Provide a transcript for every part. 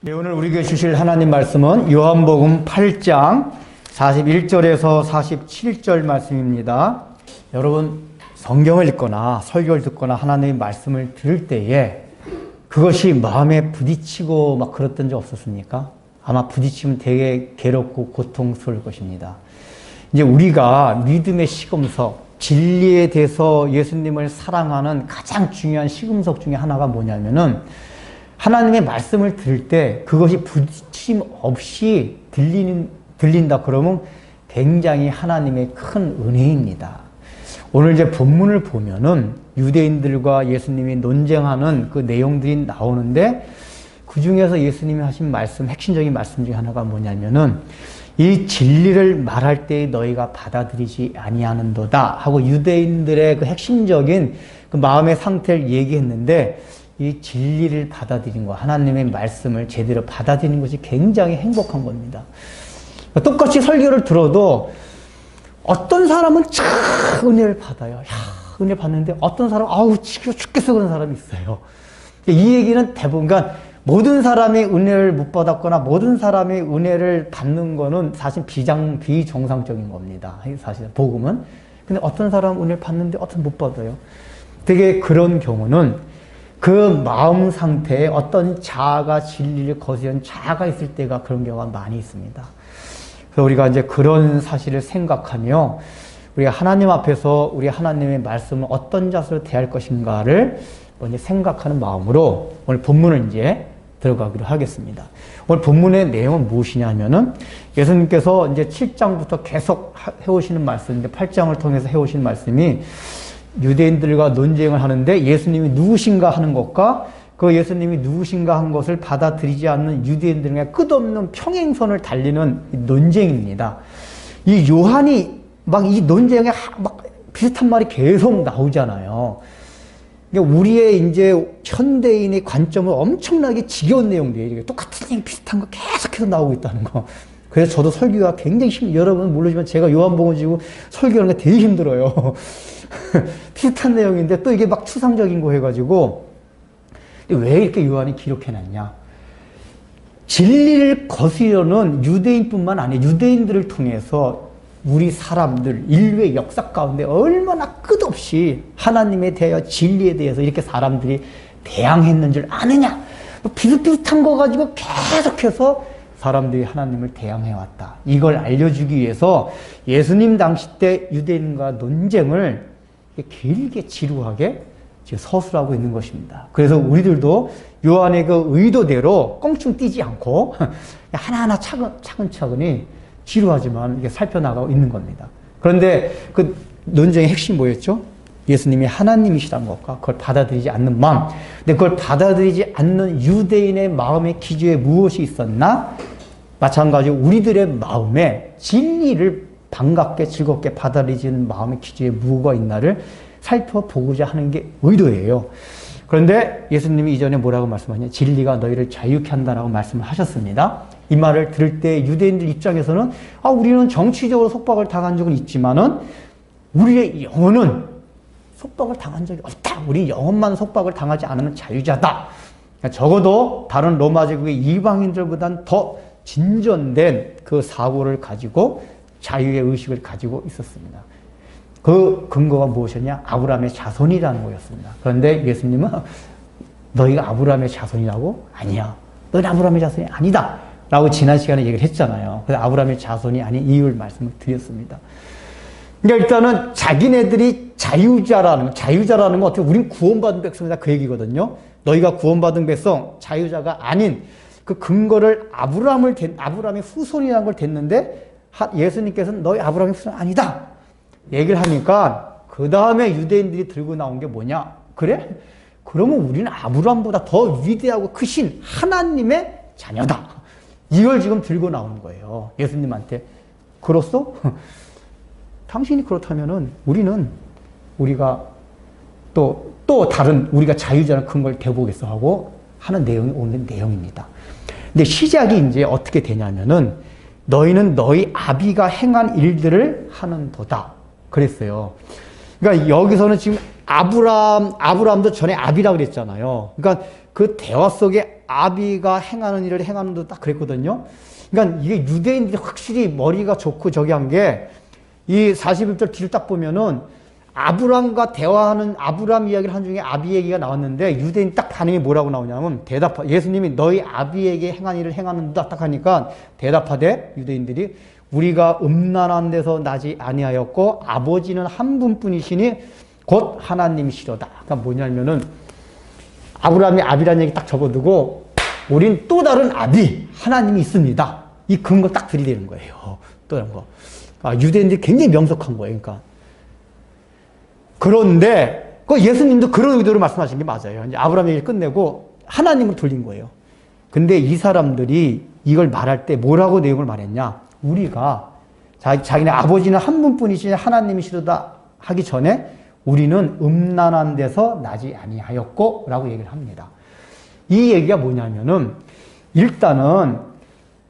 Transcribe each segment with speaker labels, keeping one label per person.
Speaker 1: 네, 오늘 우리에게 주실 하나님 말씀은 요한복음 8장 41절에서 47절 말씀입니다. 여러분, 성경을 읽거나 설교를 듣거나 하나님의 말씀을 들을 때에 그것이 마음에 부딪히고 막 그랬던 적 없었습니까? 아마 부딪히면 되게 괴롭고 고통스러울 것입니다. 이제 우리가 믿음의 시금석, 진리에 대해서 예수님을 사랑하는 가장 중요한 시금석 중에 하나가 뭐냐면은 하나님의 말씀을 들을 때 그것이 부딪힘 없이 들린다 그러면 굉장히 하나님의 큰 은혜입니다. 오늘 이제 본문을 보면은 유대인들과 예수님이 논쟁하는 그 내용들이 나오는데 그 중에서 예수님이 하신 말씀, 핵심적인 말씀 중에 하나가 뭐냐면은 이 진리를 말할 때 너희가 받아들이지 아니하는도다 하고 유대인들의 그 핵심적인 그 마음의 상태를 얘기했는데 이 진리를 받아들인 거, 하나님의 말씀을 제대로 받아들이는 것이 굉장히 행복한 겁니다. 똑같이 설교를 들어도 어떤 사람은 참 은혜를 받아요. 야, 은혜 받는데 어떤 사람은 아우 지겨 죽겠어 그런 사람이 있어요. 이 얘기는 대부분 그러니까 모든 사람이 은혜를 못 받았거나 모든 사람이 은혜를 받는 거는 사실 비정상적인 겁니다. 사실 복음은. 근데 어떤 사람은 은혜를 받는데 어떤 못 받아요. 되게 그런 경우는 그 마음 상태에 어떤 자아가 진리를 거스르는 자아가 있을 때가 그런 경우가 많이 있습니다. 그래서 우리가 이제 그런 사실을 생각하며 우리가 하나님 앞에서 우리 하나님의 말씀을 어떤 자세로 대할 것인가를 먼저 생각하는 마음으로 오늘 본문을 이제 들어가기로 하겠습니다. 오늘 본문의 내용은 무엇이냐면은 예수님께서 이제 7장부터 계속 해오시는 말씀인데 8장을 통해서 해오시는 말씀이 유대인들과 논쟁을 하는데 예수님이 누구신가 하는 것과 그 예수님이 누구신가 한 것을 받아들이지 않는 유대인들과 끝없는 평행선을 달리는 논쟁입니다. 이 요한이 막 이 논쟁에 막 비슷한 말이 계속 나오잖아요. 우리의 이제 현대인의 관점은 엄청나게 지겨운 내용들이에요. 똑같은 얘기 비슷한 거 계속해서 나오고 있다는 거. 그래서 저도 설교가 굉장히 여러분은 모르지만 제가 요한복음 지고 설교하는 게 되게 힘들어요. 비슷한 내용인데 또 이게 막 추상적인 거 해가지고 왜 이렇게 요한이 기록해놨냐. 진리를 거스르는 유대인뿐만 아니라 유대인들을 통해서 우리 사람들, 인류의 역사 가운데 얼마나 끝없이 하나님에 대하여 진리에 대해서 이렇게 사람들이 대항했는 줄 아느냐. 비슷비슷한 거 가지고 계속해서 사람들이 하나님을 대항해왔다. 이걸 알려주기 위해서 예수님 당시 때 유대인과 논쟁을 길게 지루하게 서술하고 있는 것입니다. 그래서 우리들도 요한의 그 의도대로 껑충 뛰지 않고 하나하나 차근차근히 지루하지만 이게 살펴나가고 있는 겁니다. 그런데 그 논쟁의 핵심이 뭐였죠? 예수님이 하나님이시라는 것과 그걸 받아들이지 않는 마음. 근데 그걸 받아들이지 않는 유대인의 마음의 기저에 무엇이 있었나? 마찬가지로 우리들의 마음에 진리를 반갑게 즐겁게 받아들이는 마음의 기저에 무엇가 있나를 살펴보고자 하는 게 의도예요. 그런데 예수님이 이전에 뭐라고 말씀하냐? 진리가 너희를 자유케 한다라고 말씀을 하셨습니다. 이 말을 들을 때 유대인들 입장에서는 우리는 정치적으로 속박을 당한 적은 있지만은 우리의 영혼은 속박을 당한 적이 없다. 우리 영혼만 속박을 당하지 않으면 자유자다. 적어도 다른 로마 제국의 이방인들보다는 더 진전된 그 사고를 가지고 자유의 의식을 가지고 있었습니다. 그 근거가 무엇이었냐? 아브라함의 자손이라는 거였습니다. 그런데 예수님은 너희가 아브라함의 자손이라고? 아니야. 너희는 아브라함의 자손이 아니다. 라고 지난 시간에 얘기를 했잖아요. 그래서 아브라함의 자손이 아닌 이유를 말씀을 드렸습니다. 그러니까 일단은 자기네들이 자유자라는 거 어떻게 우린 구원받은 백성이다 그 얘기거든요. 너희가 구원받은 백성, 자유자가 아닌 그 근거를 아브라함의 후손이라는 걸 댔는데 예수님께서는 너희 아브라함의 후손 아니다. 얘기를 하니까 그 다음에 유대인들이 들고 나온 게 뭐냐? 그래? 그러면 우리는 아브라함보다 더 위대하고 크신 하나님의 자녀다. 이걸 지금 들고 나오는 거예요. 예수님한테. 그렇소? 당신이 그렇다면은 우리가 또 다른 우리가 자유자는 큰 걸 대보겠어 하고 하는 내용이 오늘 내용입니다. 근데 시작이 이제 어떻게 되냐면은 너희는 너희 아비가 행한 일들을 하는도다. 그랬어요. 그러니까 여기서는 지금 아브라함도 전에 아비라고 그랬잖아요. 그러니까 그 대화 속에 아비가 행하는 일을 행하는 듯 딱 그랬거든요. 그러니까 이게 유대인들이 확실히 머리가 좋고 저기 한 게 이 41절 뒤를 딱 보면은 아브람과 대화하는 아브람 이야기를 한 중에 아비 얘기가 나왔는데 유대인 딱 반응이 뭐라고 나오냐면 예수님이 너희 아비에게 행한 일을 행하는다 딱 하니까 대답하되 유대인들이 우리가 음란한 데서 나지 아니하였고 아버지는 한 분뿐이시니 곧 하나님이시로다. 그러니까 뭐냐면은 아브라함이 아비라는 얘기 딱 접어두고 우린 또 다른 아비 하나님이 있습니다. 이 근거 딱 들이대는 거예요. 또 다른 거. 유대인들이 굉장히 명석한 거예요. 그러니까. 그런데 그 예수님도 그런 의도로 말씀하신 게 맞아요. 이제 아브라함 얘기를 끝내고 하나님으로 돌린 거예요. 근데 이 사람들이 이걸 말할 때 뭐라고 내용을 말했냐? 우리가 자기네 아버지는 한 분뿐이시니 하나님이시로다 하기 전에 우리는 음란한 데서 나지 아니하였고 라고 얘기를 합니다. 이 얘기가 뭐냐면은 일단은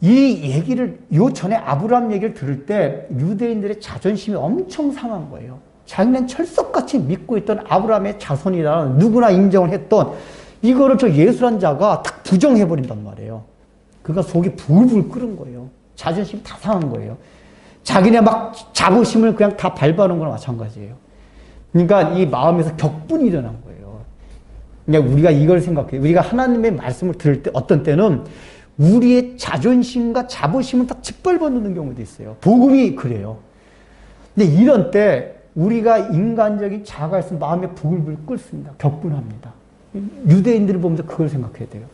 Speaker 1: 이 얘기를 요 전에 아브라함 얘기를 들을 때 유대인들의 자존심이 엄청 상한 거예요. 자기는 철석같이 믿고 있던 아브라함의 자손이라는 누구나 인정을 했던 이거를 저 예수란 자가 딱 부정해버린단 말이에요. 그가 속이 불불 끓은 거예요. 자존심이 다 상한 거예요. 자기네 막 자부심을 그냥 다 밟아놓은 거나 마찬가지예요. 그러니까 이 마음에서 격분이 일어난 거예요. 그러니까 우리가 이걸 생각해요. 우리가 하나님의 말씀을 들을 때 어떤 때는 우리의 자존심과 자부심을 딱 짓밟아 놓는 경우도 있어요. 복음이 그래요. 근데 이런 때 우리가 인간적인 자아가 있으면 마음에 부글부글 끓습니다. 격분합니다. 유대인들을 보면서 그걸 생각해야 돼요.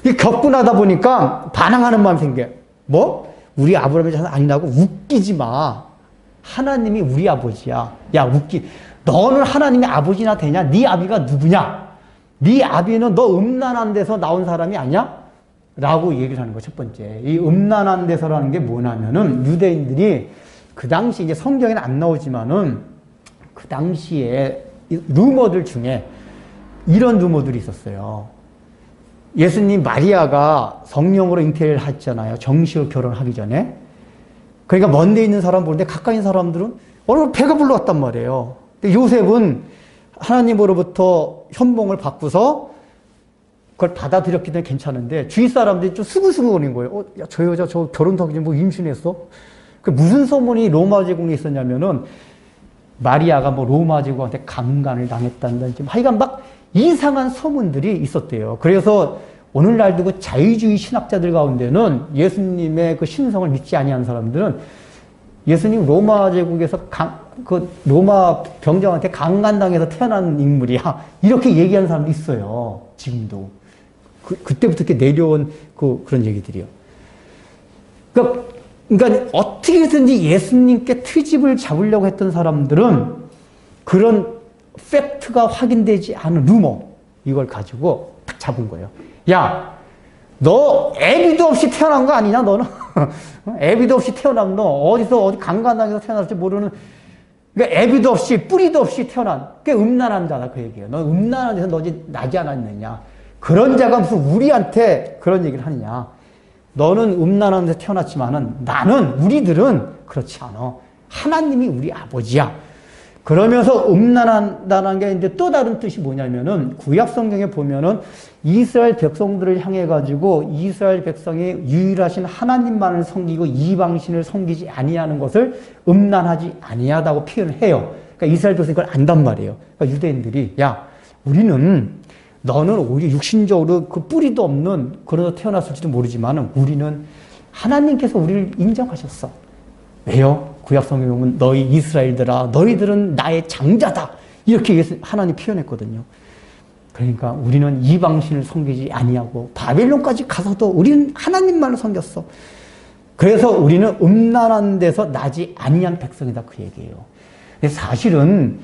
Speaker 1: 이 격분하다 보니까 반항하는 마음이 생겨요. 뭐? 우리 아브라함의 자손 아니라고 웃기지 마. 하나님이 우리 아버지야. 야, 너는 하나님의 아버지나 되냐? 네 아비가 누구냐? 네 아비는 너 음란한 데서 나온 사람이 아니야? 라고 얘기를 하는 거 첫 번째. 이 음란한 데서라는 게 뭐냐면은 유대인들이 그 당시 이제 성경에는 안 나오지만은 그 당시에 루머들 중에 이런 루머들이 있었어요. 예수님 마리아가 성령으로 잉태를 했잖아요. 정식으로 결혼하기 전에. 그러니까 먼데 있는 사람 보는데 가까이 있는 사람들은 어느 배가 불러왔단 말이에요. 근데 요셉은 하나님으로부터 현몽을 받고서 그걸 받아들였기 때문에 괜찮은데 주위 사람들이 좀 수근수근거리는 거예요. 야, 저 여자 저 결혼도 하기 전에 뭐 임신했어? 그 무슨 소문이 로마 제국에 있었냐면은 마리아가 뭐 로마 제국한테 강간을 당했다든지 하여간 막 이상한 소문들이 있었대요. 그래서 오늘날도 그 자유주의 신학자들 가운데는 예수님의 그 신성을 믿지 아니하는 사람들은 예수님 로마 제국에서 그 로마 병정한테 강간당해서 태어난 인물이야. 이렇게 얘기하는 사람도 있어요. 지금도. 그때부터 이렇게 내려온 그런 얘기들이요. 그러니까 어떻게든지 예수님께 트집을 잡으려고 했던 사람들은 그런 팩트가 확인되지 않은 루머 이걸 가지고 딱 잡은 거예요. 야, 너 애비도 없이 태어난 거 아니냐 너는? 애비도 없이 태어난 너 어디 강간당해서 태어날지 모르는 그러니까 애비도 없이 뿌리도 없이 태어난 꽤 음란한 자다 그 얘기예요. 너 음란한 데서 너지 나지 않았느냐? 그런 자가 무슨 우리한테 그런 얘기를 하느냐? 너는 음란한 데서 태어났지만은 우리들은 그렇지 않아. 하나님이 우리 아버지야. 그러면서 음란하다는 게 이제 또 다른 뜻이 뭐냐면은 구약 성경에 보면은 이스라엘 백성들을 향해 가지고 이스라엘 백성이 유일하신 하나님만을 섬기고 이방신을 섬기지 아니하는 것을 음란하지 아니하다고 표현을 해요. 그러니까 이스라엘 백성이 그걸 안단 말이에요. 그러니까 유대인들이 야, 너는 오히려 육신적으로 그 뿌리도 없는 그러다 태어났을지도 모르지만 우리는 하나님께서 우리를 인정하셨어. 왜요? 구약 성경에 보면 너희 이스라엘들아 너희들은 나의 장자다. 이렇게 하나님 표현했거든요. 그러니까 우리는 이방신을 섬기지 아니하고 바벨론까지 가서도 우리는 하나님만을 섬겼어. 그래서 우리는 음란한 데서 나지 아니한 백성이다 그 얘기예요. 근데 사실은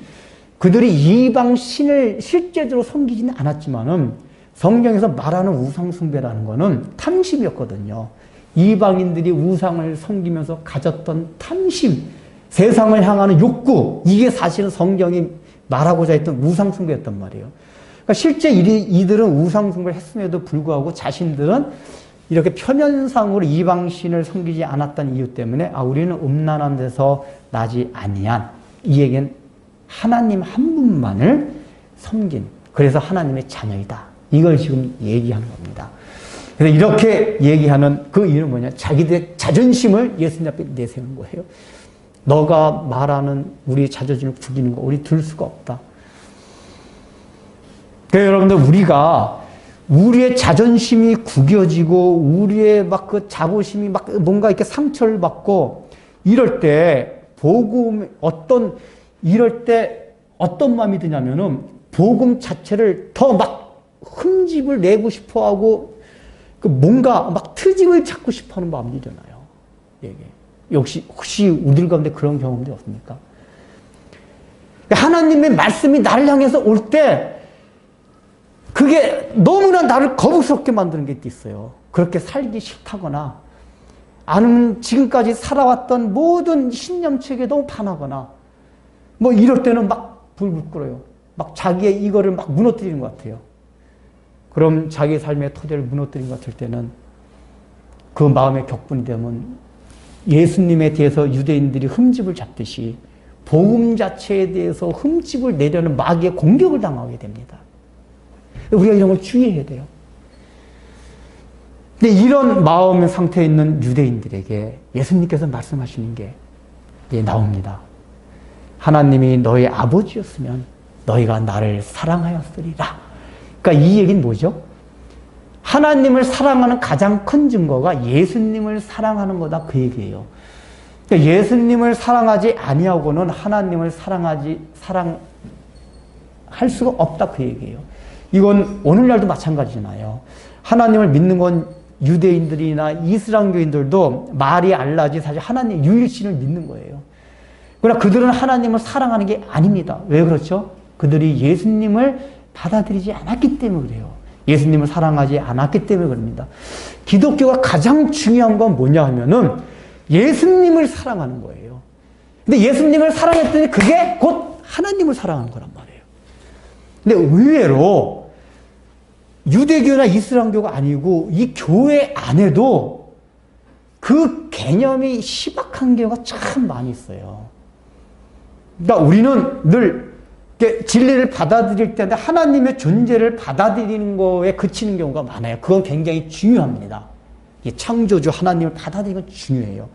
Speaker 1: 그들이 이방신을 실제적으로 섬기지는 않았지만은 성경에서 말하는 우상숭배라는 거는 탐심이었거든요. 이방인들이 우상을 섬기면서 가졌던 탐심, 세상을 향하는 욕구, 이게 사실은 성경이 말하고자 했던 우상숭배였단 말이에요. 그러니까 실제 이들은 우상숭배를 했음에도 불구하고 자신들은 이렇게 표면상으로 이방신을 섬기지 않았다는 이유 때문에 우리는 음란한 데서 나지 아니한 이 얘기는 하나님 한 분만을 섬긴 그래서 하나님의 자녀이다 이걸 지금 얘기하는 겁니다. 그래서 이렇게 얘기하는 그 이유는 뭐냐? 자기들의 자존심을 예수님 앞에 내세우는 거예요. 너가 말하는 우리 자존심을 구기는 거 우리 들을 수가 없다. 그래서 여러분들 우리가 우리의 자존심이 구겨지고 우리의 막 그 자부심이 막 뭔가 이렇게 상처를 받고 이럴 때 복음 이럴 때 어떤 마음이 드냐면은 복음 자체를 더 막 흠집을 내고 싶어하고 그 뭔가 막 트집을 찾고 싶어하는 마음이 일어나요. 혹시 우리 가운데 그런 경험이 없습니까? 하나님의 말씀이 나를 향해서 올 때 그게 너무나 나를 거북스럽게 만드는 게 있어요. 그렇게 살기 싫다거나 아니면 지금까지 살아왔던 모든 신념책에 너무 반하거나 뭐 이럴 때는 막 불불 끓어요. 막 자기의 이거를 막 무너뜨리는 것 같아요. 그럼 자기 삶의 토대를 무너뜨린 것 같을 때는 그 마음의 격분이 되면 예수님에 대해서 유대인들이 흠집을 잡듯이 복음 자체에 대해서 흠집을 내려는 마귀의 공격을 당하게 됩니다. 우리가 이런 걸 주의해야 돼요. 근데 이런 마음의 상태에 있는 유대인들에게 예수님께서 말씀하시는 게 나옵니다. 하나님이 너희 아버지였으면 너희가 나를 사랑하였으리라. 그러니까 이 얘기는 뭐죠? 하나님을 사랑하는 가장 큰 증거가 예수님을 사랑하는 거다 그 얘기예요. 그러니까 예수님을 사랑하지 아니하고는 하나님을 사랑할 수가 없다 그 얘기예요. 이건 오늘날도 마찬가지잖아요. 하나님을 믿는 건 유대인들이나 이슬람교인들도 말이 알라지 사실 하나님 유일신을 믿는 거예요. 그러나 그들은 하나님을 사랑하는 게 아닙니다. 왜 그렇죠? 그들이 예수님을 받아들이지 않았기 때문에 그래요. 예수님을 사랑하지 않았기 때문에 그럽니다. 기독교가 가장 중요한 건 뭐냐 하면은 예수님을 사랑하는 거예요. 근데 예수님을 사랑했더니 그게 곧 하나님을 사랑하는 거란 말이에요. 근데 의외로 유대교나 이슬람교가 아니고 이 교회 안에도 그 개념이 희박한 경우가 참 많이 있어요. 그러니까 우리는 늘 진리를 받아들일 때 하나님의 존재를 받아들이는 거에 그치는 경우가 많아요. 그건 굉장히 중요합니다. 창조주 하나님을 받아들이는 건 중요해요.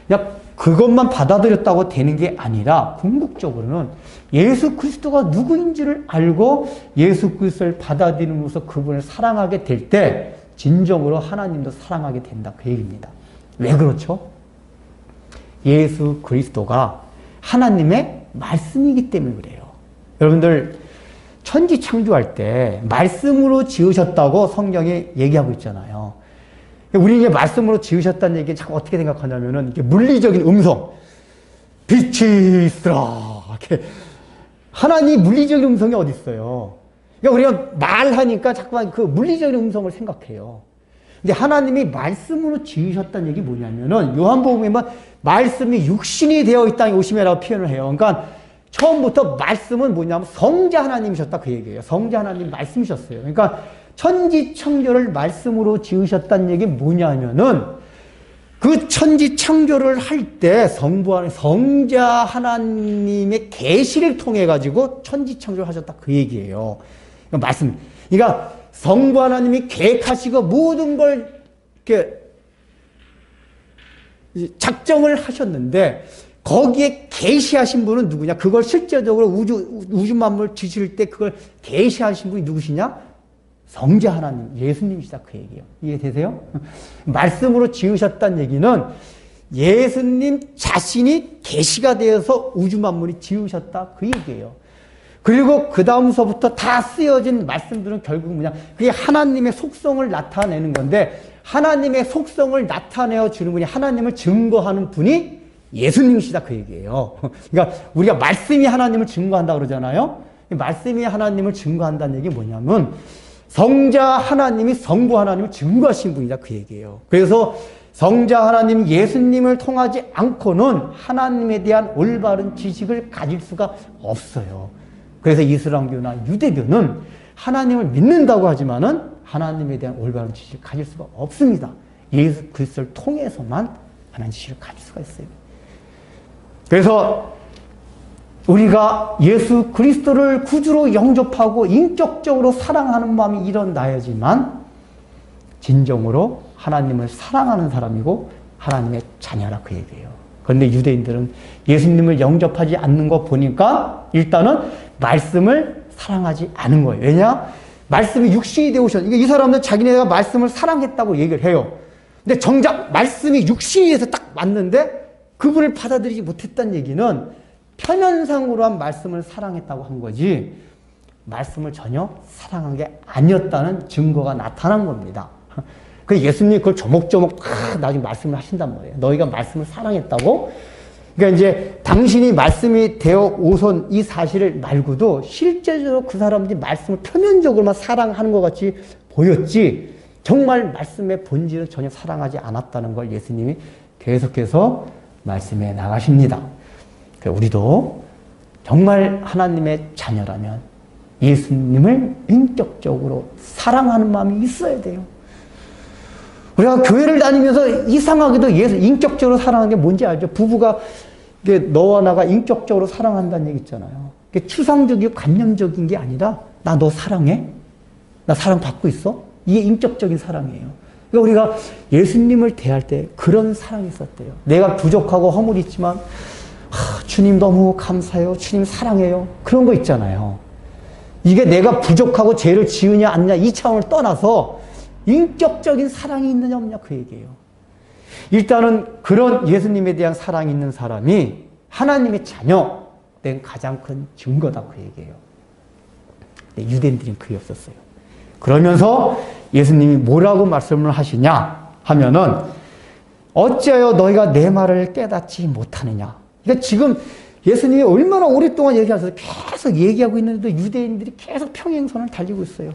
Speaker 1: 그냥 그것만 받아들였다고 되는 게 아니라 궁극적으로는 예수 그리스도가 누구인지를 알고 예수 그리스도를 받아들임으로써 그분을 사랑하게 될 때 진정으로 하나님도 사랑하게 된다 그 얘기입니다. 왜 그렇죠? 예수 그리스도가 하나님의 말씀이기 때문에 그래요. 여러분들 천지 창조할 때 말씀으로 지으셨다고 성경이 얘기하고 있잖아요. 우리 이제 말씀으로 지으셨다는 얘기 자꾸 어떻게 생각하냐면은 이렇게 물리적인 음성, 빛이 있으라. 이렇게 하나님 물리적인 음성이 어디 있어요? 그러니까 우리가 말하니까 자꾸만 그 물리적인 음성을 생각해요. 근데 하나님이 말씀으로 지으셨다는 얘기 뭐냐면은 요한복음에 말씀이 육신이 되어 이 땅에 오심이라고 표현을 해요. 그러니까 처음부터 말씀은 뭐냐면 성자 하나님이셨다 그 얘기예요. 성자 하나님 말씀이셨어요. 그러니까 천지창조를 말씀으로 지으셨다는 얘기 뭐냐면은 그 천지창조를 할 때 성자 하나님의 계시를 통해 가지고 천지창조를 하셨다 그 얘기예요. 그러니까 말씀. 그러니까 성부 하나님이 계획하시고 모든 걸 이렇게 작정을 하셨는데 거기에 계시하신 분은 누구냐? 그걸 실제적으로 우주 만물 지실 때 그걸 계시하신 분이 누구시냐? 성자 하나님, 예수님이시다 그 얘기예요. 이해되세요? 말씀으로 지으셨다는 얘기는 예수님 자신이 계시가 되어서 우주 만물이 지으셨다 그 얘기예요. 그리고 그 다음서부터 다 쓰여진 말씀들은 결국 뭐냐? 그게 하나님의 속성을 나타내는 건데 하나님의 속성을 나타내어 주는 분이 하나님을 증거하는 분이 예수님이시다 그 얘기예요. 그러니까 우리가 말씀이 하나님을 증거한다 그러잖아요. 말씀이 하나님을 증거한다는 얘기 뭐냐면 성자 하나님이 성부 하나님을 증거하신 분이다 그 얘기예요. 그래서 성자 하나님 예수님을 통하지 않고는 하나님에 대한 올바른 지식을 가질 수가 없어요. 그래서 이슬람교나 유대교는 하나님을 믿는다고 하지만은 하나님에 대한 올바른 지식을 가질 수가 없습니다. 예수 그리스도를 통해서만 하나님 지식을 가질 수가 있어요. 그래서 우리가 예수 그리스도를 구주로 영접하고 인격적으로 사랑하는 마음이 일어나야지만 진정으로 하나님을 사랑하는 사람이고 하나님의 자녀라 그 얘기예요. 그런데 유대인들은 예수님을 영접하지 않는 거 보니까 일단은 말씀을 사랑하지 않은 거예요. 왜냐? 말씀이 육신이 되어 오셨. 이 사람들은 자기네가 말씀을 사랑했다고 얘기를 해요. 근데 정작 말씀이 육신이 돼서 딱 맞는데 그분을 받아들이지 못했다는 얘기는 표면상으로 한 말씀을 사랑했다고 한 거지 말씀을 전혀 사랑한 게 아니었다는 증거가 나타난 겁니다. 그 예수님이 그걸 조목조목 나중에 말씀을 하신단 말이에요. 너희가 말씀을 사랑했다고? 그러니까 이제 당신이 말씀이 되어 오선 이 사실을 말고도 실제적으로 그 사람들이 말씀을 표면적으로만 사랑하는 것 같이 보였지 정말 말씀의 본질은 전혀 사랑하지 않았다는 걸 예수님이 계속해서 말씀해 나가십니다. 우리도 정말 하나님의 자녀라면 예수님을 인격적으로 사랑하는 마음이 있어야 돼요. 우리가 교회를 다니면서 이상하게도 예수 인격적으로 사랑하는 게 뭔지 알죠? 부부가 너와 나가 인격적으로 사랑한다는 얘기 있잖아요. 추상적이고 관념적인 게 아니라 나 너 사랑해? 나 사랑받고 있어? 이게 인격적인 사랑이에요. 그러니까 우리가 예수님을 대할 때 그런 사랑이 있었대요. 내가 부족하고 허물이 있지만 주님 너무 감사해요. 주님 사랑해요. 그런 거 있잖아요. 이게 내가 부족하고 죄를 지으냐 않냐 이 차원을 떠나서 인격적인 사랑이 있느냐 없느냐 그 얘기예요. 일단은 그런 예수님에 대한 사랑이 있는 사람이 하나님의 자녀 된 가장 큰 증거다 그 얘기예요. 근데 유대인들은 그게 없었어요. 그러면서 예수님이 뭐라고 말씀을 하시냐 하면은 어찌하여 너희가 내 말을 깨닫지 못하느냐. 그러니까 지금 예수님이 얼마나 오랫동안 얘기하셔서 계속 얘기하고 있는데도 유대인들이 계속 평행선을 달리고 있어요.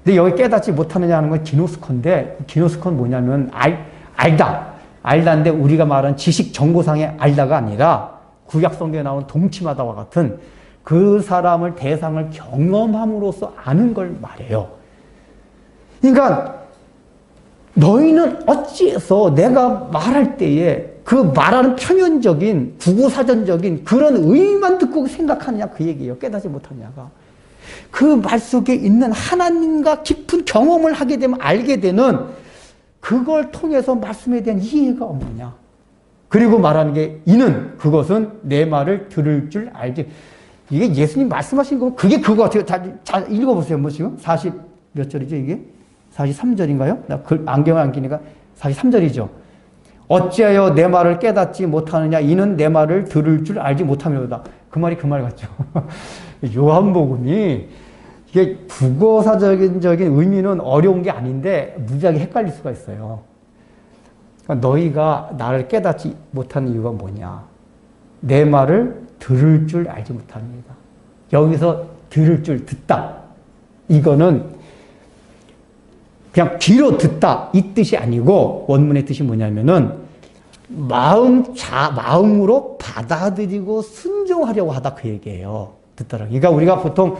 Speaker 1: 근데 여기 깨닫지 못하느냐 하는 건 기노스코인데 기노스코는 뭐냐면 알다인데 우리가 말하는 지식 정보상의 알다가 아니라 구약 성경에 나오는 동침하다와 같은 그 사람을 대상을 경험함으로써 아는 걸 말해요. 그러니까 너희는 어찌해서 내가 말할 때에 그 말하는 표면적인 구구사전적인 그런 의미만 듣고 생각하느냐 그 얘기예요. 깨닫지 못하냐가. 그 말 속에 있는 하나님과 깊은 경험을 하게 되면 알게 되는 그걸 통해서 말씀에 대한 이해가 없느냐. 그리고 말하는 게 이는 그것은 내 말을 들을 줄 알지. 이게 예수님 말씀하신 거 그게 그거 같아요. 잘 읽어보세요. 뭐 지금 40 몇 절이죠 이게? 43절인가요? 나 안경을 안 끼니까 43절이죠. 어찌하여 내 말을 깨닫지 못하느냐 이는 내 말을 들을 줄 알지 못함이로다. 그 말이 그 말 같죠. 요한복음이 이게 국어사적인 의미는 어려운 게 아닌데 무지하게 헷갈릴 수가 있어요. 그러니까 너희가 나를 깨닫지 못하는 이유가 뭐냐. 내 말을 들을 줄 알지 못합니다. 여기서 들을 줄 듣다. 이거는 그냥 귀로 듣다 이 뜻이 아니고 원문의 뜻이 뭐냐면은 마음으로 받아들이고 순종하려고 하다 그 얘기예요. 듣더라고요. 그러니까 우리가 보통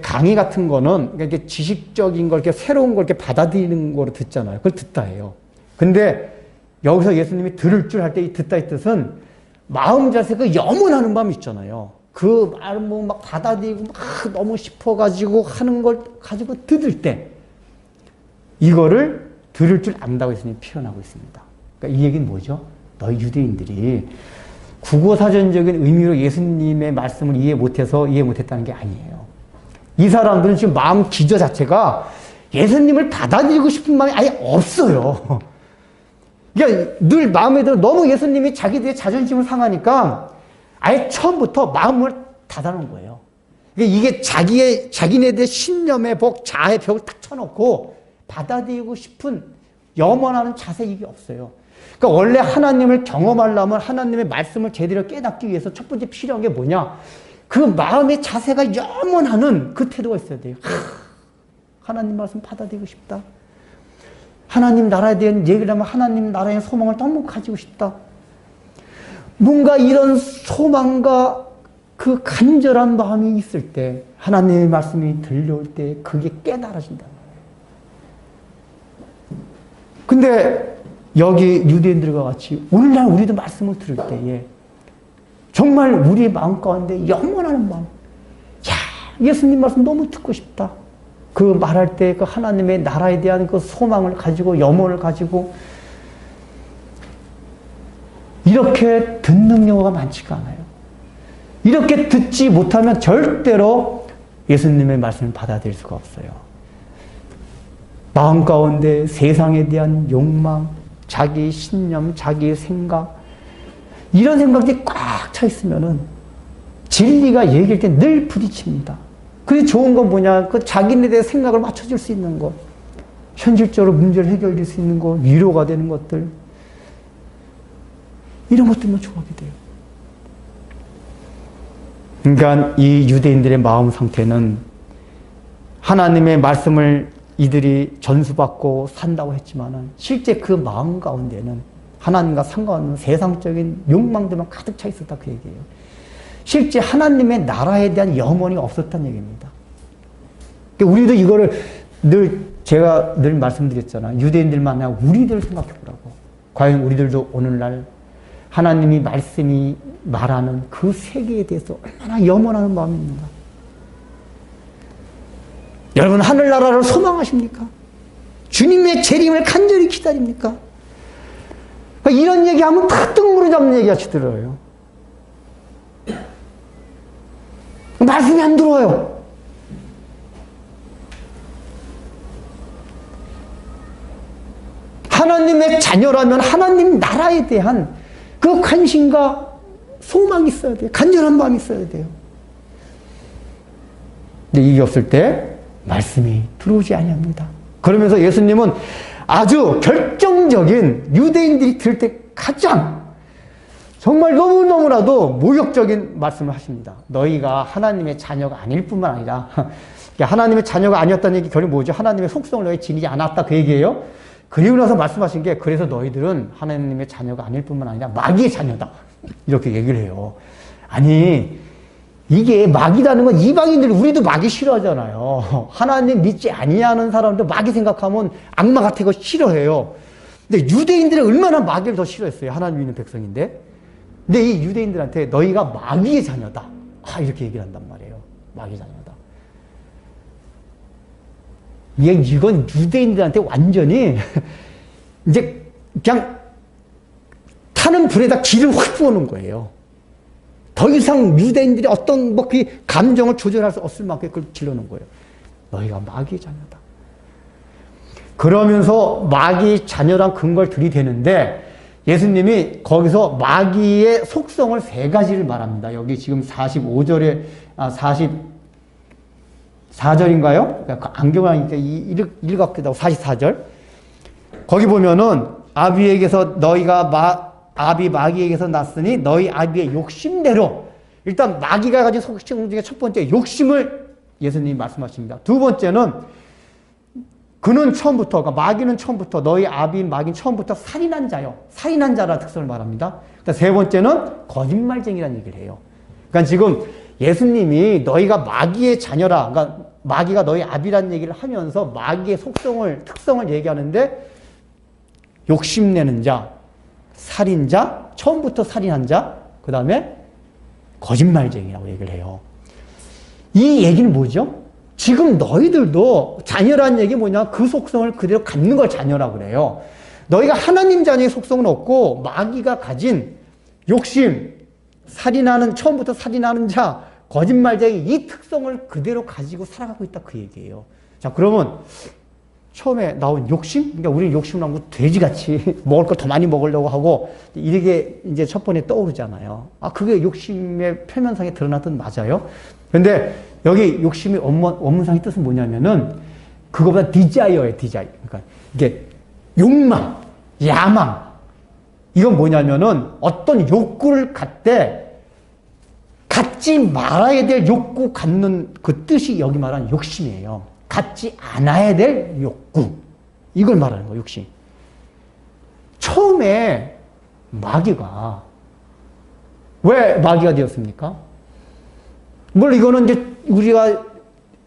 Speaker 1: 강의 같은 거는 이렇게 지식적인 걸 이렇게 새로운 걸 이렇게 받아들이는 거로 듣잖아요. 그걸 듣다예요. 근데 여기서 예수님이 들을 줄 할 때 이 듣다의 뜻은 마음 자세 그 염원하는 마음 있잖아요. 그 말 뭐 막 받아들이고 막 너무 싶어가지고 하는 걸 가지고 들을 때 이거를 들을 줄 안다고 예수님이 표현하고 있습니다. 그러니까 이 얘기는 뭐죠? 너희 유대인들이 국어사전적인 의미로 예수님의 말씀을 이해 못했다는 게 아니에요. 이 사람들은 지금 마음 기저 자체가 예수님을 받아들이고 싶은 마음이 아예 없어요. 그러니까 늘 마음에 들어 너무 예수님이 자기들의 자존심을 상하니까 아예 처음부터 마음을 닫아놓은 거예요. 그러니까 이게 자기네들의 신념의 복, 자아의 벽을 딱 쳐놓고 받아들이고 싶은 염원하는 자세 이게 없어요. 그러니까 원래 하나님을 경험하려면 하나님의 말씀을 제대로 깨닫기 위해서 첫 번째 필요한 게 뭐냐? 그 마음의 자세가 염원하는 그 태도가 있어야 돼요. 하나님 말씀 받아들이고 싶다. 하나님 나라에 대한 얘기를 하면 하나님 나라의 소망을 너무 가지고 싶다. 뭔가 이런 소망과 그 간절한 마음이 있을 때 하나님의 말씀이 들려올 때 그게 깨달아진다. 근데 여기 유대인들과 같이 오늘날 우리도 말씀을 들을 때에 정말 우리의 마음 가운데 영원하는 마음. 야, 예수님 말씀 너무 듣고 싶다. 그 말할 때 그 하나님의 나라에 대한 그 소망을 가지고 염원을 가지고 이렇게 듣는 경우가 많지가 않아요. 이렇게 듣지 못하면 절대로 예수님의 말씀을 받아들일 수가 없어요. 마음 가운데 세상에 대한 욕망, 자기 신념, 자기 생각, 이런 생각들이 꽉 차 있으면은 진리가 얘기할 때 늘 부딪힙니다. 그게 좋은 건 뭐냐? 그 자기네 대해 생각을 맞춰줄 수 있는 것, 현실적으로 문제를 해결할 수 있는 것, 위로가 되는 것들, 이런 것들만 좋아하게 돼요. 그러니까 이 유대인들의 마음 상태는 하나님의 말씀을 이들이 전수받고 산다고 했지만은 실제 그 마음 가운데는 하나님과 상관없는 세상적인 욕망들만 가득 차 있었다 그 얘기예요. 실제 하나님의 나라에 대한 염원이 없었다는 얘기입니다. 그러니까 우리도 이거를 제가 늘 말씀드렸잖아요. 유대인들만 아니라 우리들 생각해 보라고. 과연 우리들도 오늘날 하나님이 말씀이 말하는 그 세계에 대해서 얼마나 염원하는 마음입니다. 여러분 하늘나라를 소망하십니까? 주님의 재림을 간절히 기다립니까? 그러니까 이런 얘기하면 다 뜬구름 잡는 얘기같이 들어요. 말씀이 안 들어와요. 하나님의 자녀라면 하나님 나라에 대한 그 관심과 소망이 있어야 돼요. 간절한 마음이 있어야 돼요. 근데 이게 없을 때 말씀이 들어오지 아니합니다. 그러면서 예수님은 아주 결정적인 유대인들이 들을 때 가장 정말 너무너무나도 모욕적인 말씀을 하십니다. 너희가 하나님의 자녀가 아닐 뿐만 아니라 하나님의 자녀가 아니었다는 얘기 결국 뭐죠? 하나님의 속성을 너희 지니지 않았다 그 얘기예요. 그리고 나서 말씀하신 게 그래서 너희들은 하나님의 자녀가 아닐 뿐만 아니라 마귀의 자녀다. 이렇게 얘기를 해요. 아니 이게 마귀라는 건 이방인들 우리도 마귀 싫어하잖아요. 하나님 믿지 아니하는 사람도 마귀 생각하면 악마 같은 거 싫어해요. 근데 유대인들은 얼마나 마귀를 더 싫어했어요. 하나님 믿는 백성인데. 근데 이 유대인들한테 너희가 마귀의 자녀다. 이렇게 얘기를 한단 말이에요. 마귀의 자녀다. 이건 유대인들한테 완전히 이제 그냥 타는 불에다 기름 확 부어놓은 거예요. 더 이상 유대인들이 어떤 그 감정을 조절할 수 없을 만큼 그걸 질러놓은 거예요. 너희가 마귀의 자녀다. 그러면서 마귀의 자녀란 근거를 들이대는데 예수님이 거기서 마귀의 속성을 세 가지를 말합니다. 여기 지금 45절에 44절인가요? 안경을 하니까 읽었기도 하고 44절. 거기 보면은 아비에게서 아비 마귀에게서 났으니 너희 아비의 욕심대로. 일단 마귀가 가진 속성 중에 첫 번째 욕심을 예수님이 말씀하십니다. 두 번째는 그는 처음부터, 그러니까 마귀는 처음부터, 너희 아비인 마귀는 처음부터 살인한 자요. 살인한 자라는 특성을 말합니다. 세 번째는 거짓말쟁이라는 얘기를 해요. 그러니까 지금 예수님이 너희가 마귀의 자녀라, 그러니까 마귀가 너희 아비라는 얘기를 하면서 마귀의 특성을 얘기하는데 욕심내는 자, 살인자, 처음부터 살인한 자, 그 다음에 거짓말쟁이라고 얘기를 해요. 이 얘기는 뭐죠? 지금 너희들도 자녀라는 얘기 뭐냐? 그 속성을 그대로 갖는 걸 자녀라고 그래요. 너희가 하나님 자녀의 속성은 없고 마귀가 가진 욕심, 처음부터 살인하는 자, 거짓말쟁이 이 특성을 그대로 가지고 살아가고 있다 그 얘기예요. 자, 그러면 처음에 나온 욕심? 그러니까 우리는 욕심을 하면 돼지같이 먹을 걸 더 많이 먹으려고 하고 이렇게 이제 첫 번에 떠오르잖아요. 그게 욕심의 표면상에 드러났던 맞아요. 근데 여기 욕심의 원문상의 뜻은 뭐냐면은 그거보다 디자이어예요, 디자이어. 그러니까 이게 욕망, 야망. 이건 뭐냐면은 어떤 욕구를 갖지 말아야 될 욕구 갖는 그 뜻이 여기 말하는 욕심이에요. 갖지 않아야 될 욕구. 이걸 말하는 거예요, 욕심. 처음에 마귀가 왜 마귀가 되었습니까? 물론 이거는 이제 우리가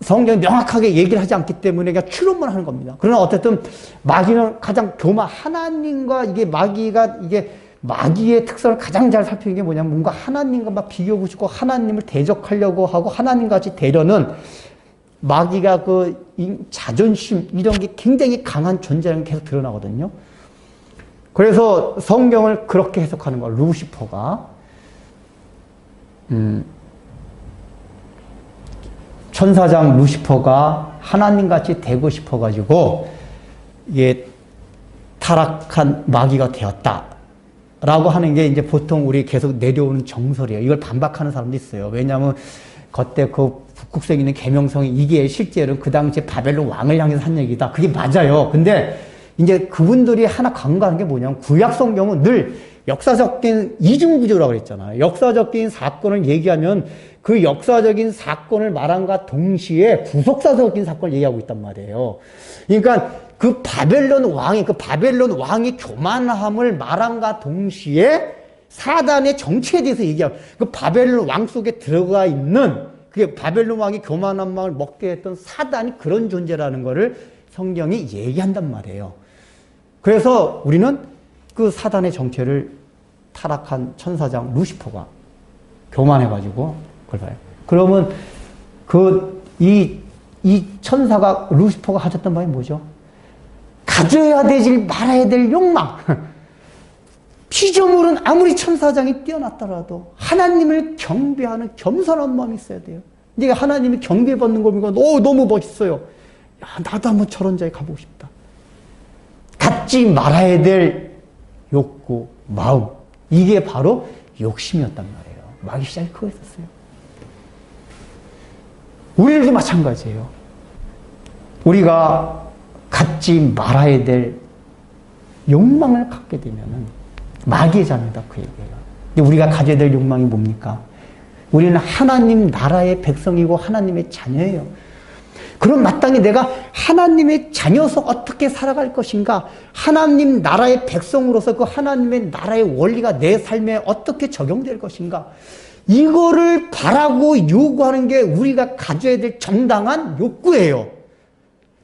Speaker 1: 성경이 명확하게 얘기를 하지 않기 때문에 그냥 추론만 하는 겁니다. 그러나 어쨌든 마귀는 가장 하나님과 마귀가 마귀의 특성을 가장 잘 살피는 게 뭐냐면 뭔가 하나님과 막 비교하고 싶고 하나님을 대적하려고 하고 하나님같이 되려는 마귀가 그 자존심 이런 게 굉장히 강한 존재라는 게 계속 드러나거든요. 그래서 성경을 그렇게 해석하는 거예요. 루시퍼가 천사장 루시퍼가 하나님같이 되고 싶어가지고 이게 타락한 마귀가 되었다 라고 하는 게 이제 보통 우리 계속 내려오는 정설이에요. 이걸 반박하는 사람도 있어요. 왜냐하면 그때 그 북극성에 있는 계명성이 이게 실제로 그 당시에 바벨론 왕을 향해서 한 얘기다. 그게 맞아요. 근데 이제 그분들이 하나 간과하는 게 뭐냐면 구약 성경은 늘 역사적인 이중구조라고 그랬잖아요. 역사적인 사건을 얘기하면 그 역사적인 사건을 말함과 동시에 구속사적인 사건을 얘기하고 있단 말이에요. 그러니까 그 바벨론 왕의 교만함을 말함과 동시에 사단의 정체에 대해서 얘기하고 그 바벨론 왕 속에 들어가 있는 그게 바벨론 왕이 교만한 마음을 먹게 했던 사단이 그런 존재라는 것을 성경이 얘기한단 말이에요. 그래서 우리는 그 사단의 정체를 타락한 천사장 루시퍼가 교만해가지고 그걸 봐요. 그러면 이 천사가 루시퍼가 가졌던 바이 뭐죠? 가져야 되지 말아야 될 욕망. 피조물은 아무리 천사장이 뛰어났더라도 하나님을 경배하는 겸손한 마음이 있어야 돼요. 네가 하나님이 경배받는 걸 보니까 너무 멋있어요. 야, 나도 한번 저런 자리에 가보고 싶다. 갖지 말아야 될 욕구, 마음. 이게 바로 욕심이었단 말이에요. 마귀 시작이 그거였어요. 우리들도 마찬가지예요. 우리가 갖지 말아야 될 욕망을 갖게 되면은 마귀의 자녀다 그 얘기예요. 근데 우리가 가져야 될 욕망이 뭡니까? 우리는 하나님 나라의 백성이고 하나님의 자녀예요. 그럼 마땅히 내가 하나님의 자녀서 어떻게 살아갈 것인가? 하나님 나라의 백성으로서 그 하나님의 나라의 원리가 내 삶에 어떻게 적용될 것인가? 이거를 바라고 요구하는 게 우리가 가져야 될 정당한 욕구예요.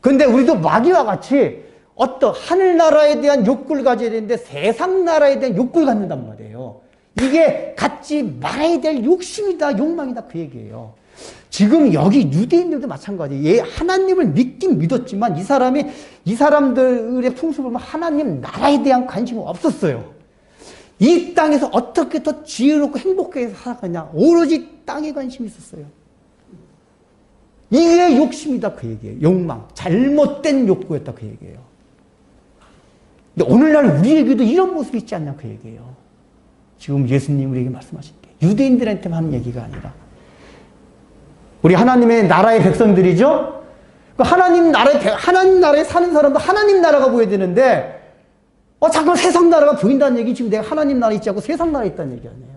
Speaker 1: 그런데 우리도 마귀와 같이 어떤 하늘나라에 대한 욕구를 가져야 되는데 세상 나라에 대한 욕구를 갖는단 말이에요. 이게 갖지 말아야 될 욕심이다, 욕망이다 그 얘기예요. 지금 여기 유대인들도 마찬가지예요. 하나님을 믿긴 믿었지만 이 사람들의 풍습을 보면 하나님 나라에 대한 관심이 없었어요. 이 땅에서 어떻게 더 지혜롭고 행복하게 살아가냐. 오로지 땅에 관심이 있었어요. 이게 욕심이다 그 얘기예요. 욕망. 잘못된 욕구였다 그 얘기예요. 근데 오늘날 우리에게도 이런 모습이 있지 않냐 그 얘기예요. 지금 예수님 우리에게 말씀하신 게 유대인들한테만 하는 얘기가 아니라 우리 하나님의 나라의 백성들이죠. 하나님 나라에 사는 사람도 하나님 나라가 보여야 되는데 자꾸 세상 나라가 보인다는 얘기. 지금 내가 하나님 나라에 있지 않고 세상 나라에 있다는 얘기 아니에요.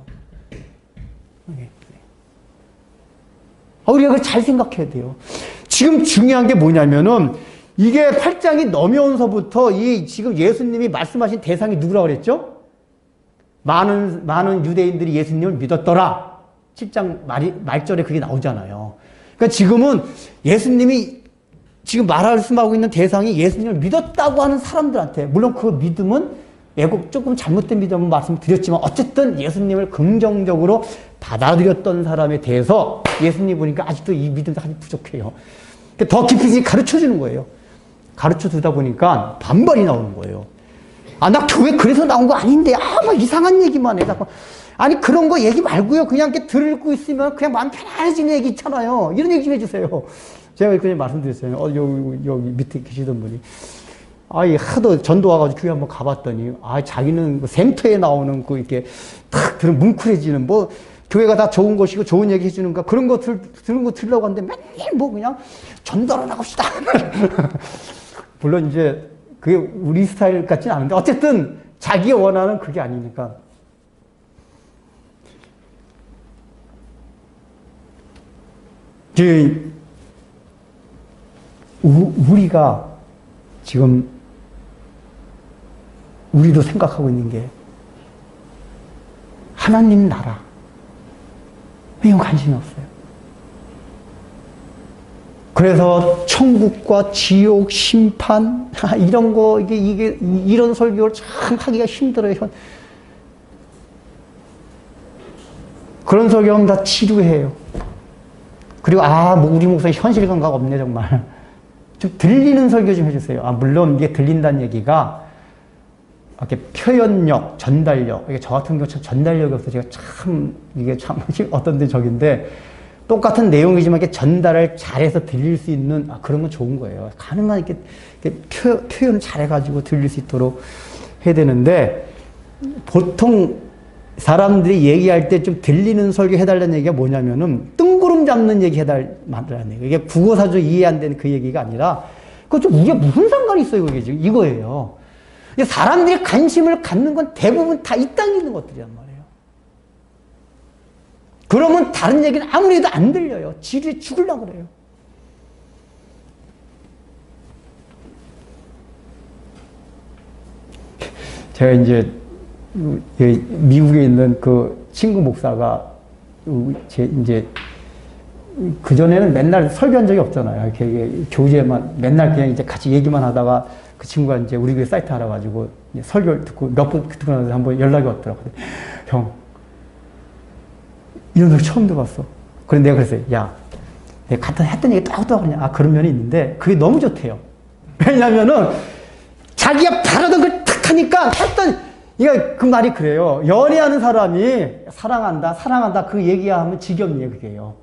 Speaker 1: 우리가 그걸 잘 생각해야 돼요. 지금 중요한 게 뭐냐면은 이게 8장이 넘어오면서부터 지금 예수님이 말씀하신 대상이 누구라고 그랬죠? 많은 유대인들이 예수님을 믿었더라. 7장 말절에 그게 나오잖아요. 그러니까 지금은 예수님이 지금 말씀하고 있는 대상이 예수님을 믿었다고 하는 사람들한테, 물론 그 믿음은 조금 잘못된 믿음은 말씀드렸지만 어쨌든 예수님을 긍정적으로 받아들였던 사람에 대해서 예수님 보니까 아직도 이 믿음이 아직 부족해요. 더 깊이 가르쳐 주는 거예요. 가르쳐 주다 보니까 반발이 나오는 거예요. 나 교회 그래서 나온 거 아닌데, 뭐 이상한 얘기만 해. 자꾸. 아니, 그런 거 얘기 말고요. 그냥 이렇게 들고 있으면 그냥 마음 편안해지는 얘기 있잖아요. 이런 얘기 좀 해주세요. 제가 그냥 말씀드렸어요. 여기 밑에 계시던 분이. 하도 전도 와가지고 교회 한번 가봤더니, 자기는 그 생터에 나오는 이렇게 탁 들으면 뭉클해지는 교회가 다 좋은 것이고 좋은 얘기 해주는가 그런 거 들은 거 들으려고 하는데 맨날 그냥 전도를 나갑시다. 물론 이제 그게 우리 스타일 같지는 않은데 어쨌든 자기가 원하는 그게 아니니까. 우리가 지금 우리도 생각하고 있는 게 하나님 나라 이건 관심이 없어요. 그래서 천국과 지옥, 심판 이런 거 이런 설교를 참 하기가 힘들어요. 그런 설교는 다 치료해요. 그리고 뭐 우리 목사님 현실 감각 없네 정말. 좀 들리는 설교 좀 해주세요. 물론 이게 들린다는 얘기가 이렇게 표현력, 전달력. 이게 저 같은 경우 참 전달력이 없어서 제가 이게 참 어떤 데 적인데 똑같은 내용이지만 이렇게 전달을 잘해서 들릴 수 있는 그런 건 좋은 거예요. 가능한 이렇게 표현을 잘해가지고 들릴 수 있도록 해야 되는데 보통 사람들이 얘기할 때 좀 들리는 설교 해달라는 얘기가 뭐냐면은 뜬구름 잡는 얘기 해달라는 얘기예요. 이게 국어사전 이해 안 되는 그 얘기가 아니라 그거 좀 이게 무슨 상관이 있어요, 이게 지금 이거예요. 사람들이 관심을 갖는 건 대부분 다 이 땅에 있는 것들이란 말이에요. 그러면 다른 얘기는 아무리 해도 안 들려요. 지루해 죽으려고 그래요. 제가 이제 미국에 있는 그 친구 목사가 이제 그전에는 맨날 설교한 적이 없잖아요. 이렇게 교재만 맨날 그냥 이제 같이 얘기만 하다가 그 친구가 이제 우리 교회 사이트 알아가지고 설교를 듣고 몇 번 듣고 나서 한번 연락이 왔더라고요. 형, 이런 소리 처음 들어봤어. 그래서 내가 그랬어요. 야, 내가 갖다 했던 얘기 또 그냥 그런 면이 있는데 그게 너무 좋대요. 왜냐면은 자기가 바라던 걸 탁 하니까 이게 그 말이 그래요. 연애하는 사람이 사랑한다 그 얘기하면 지겹네요, 그게요.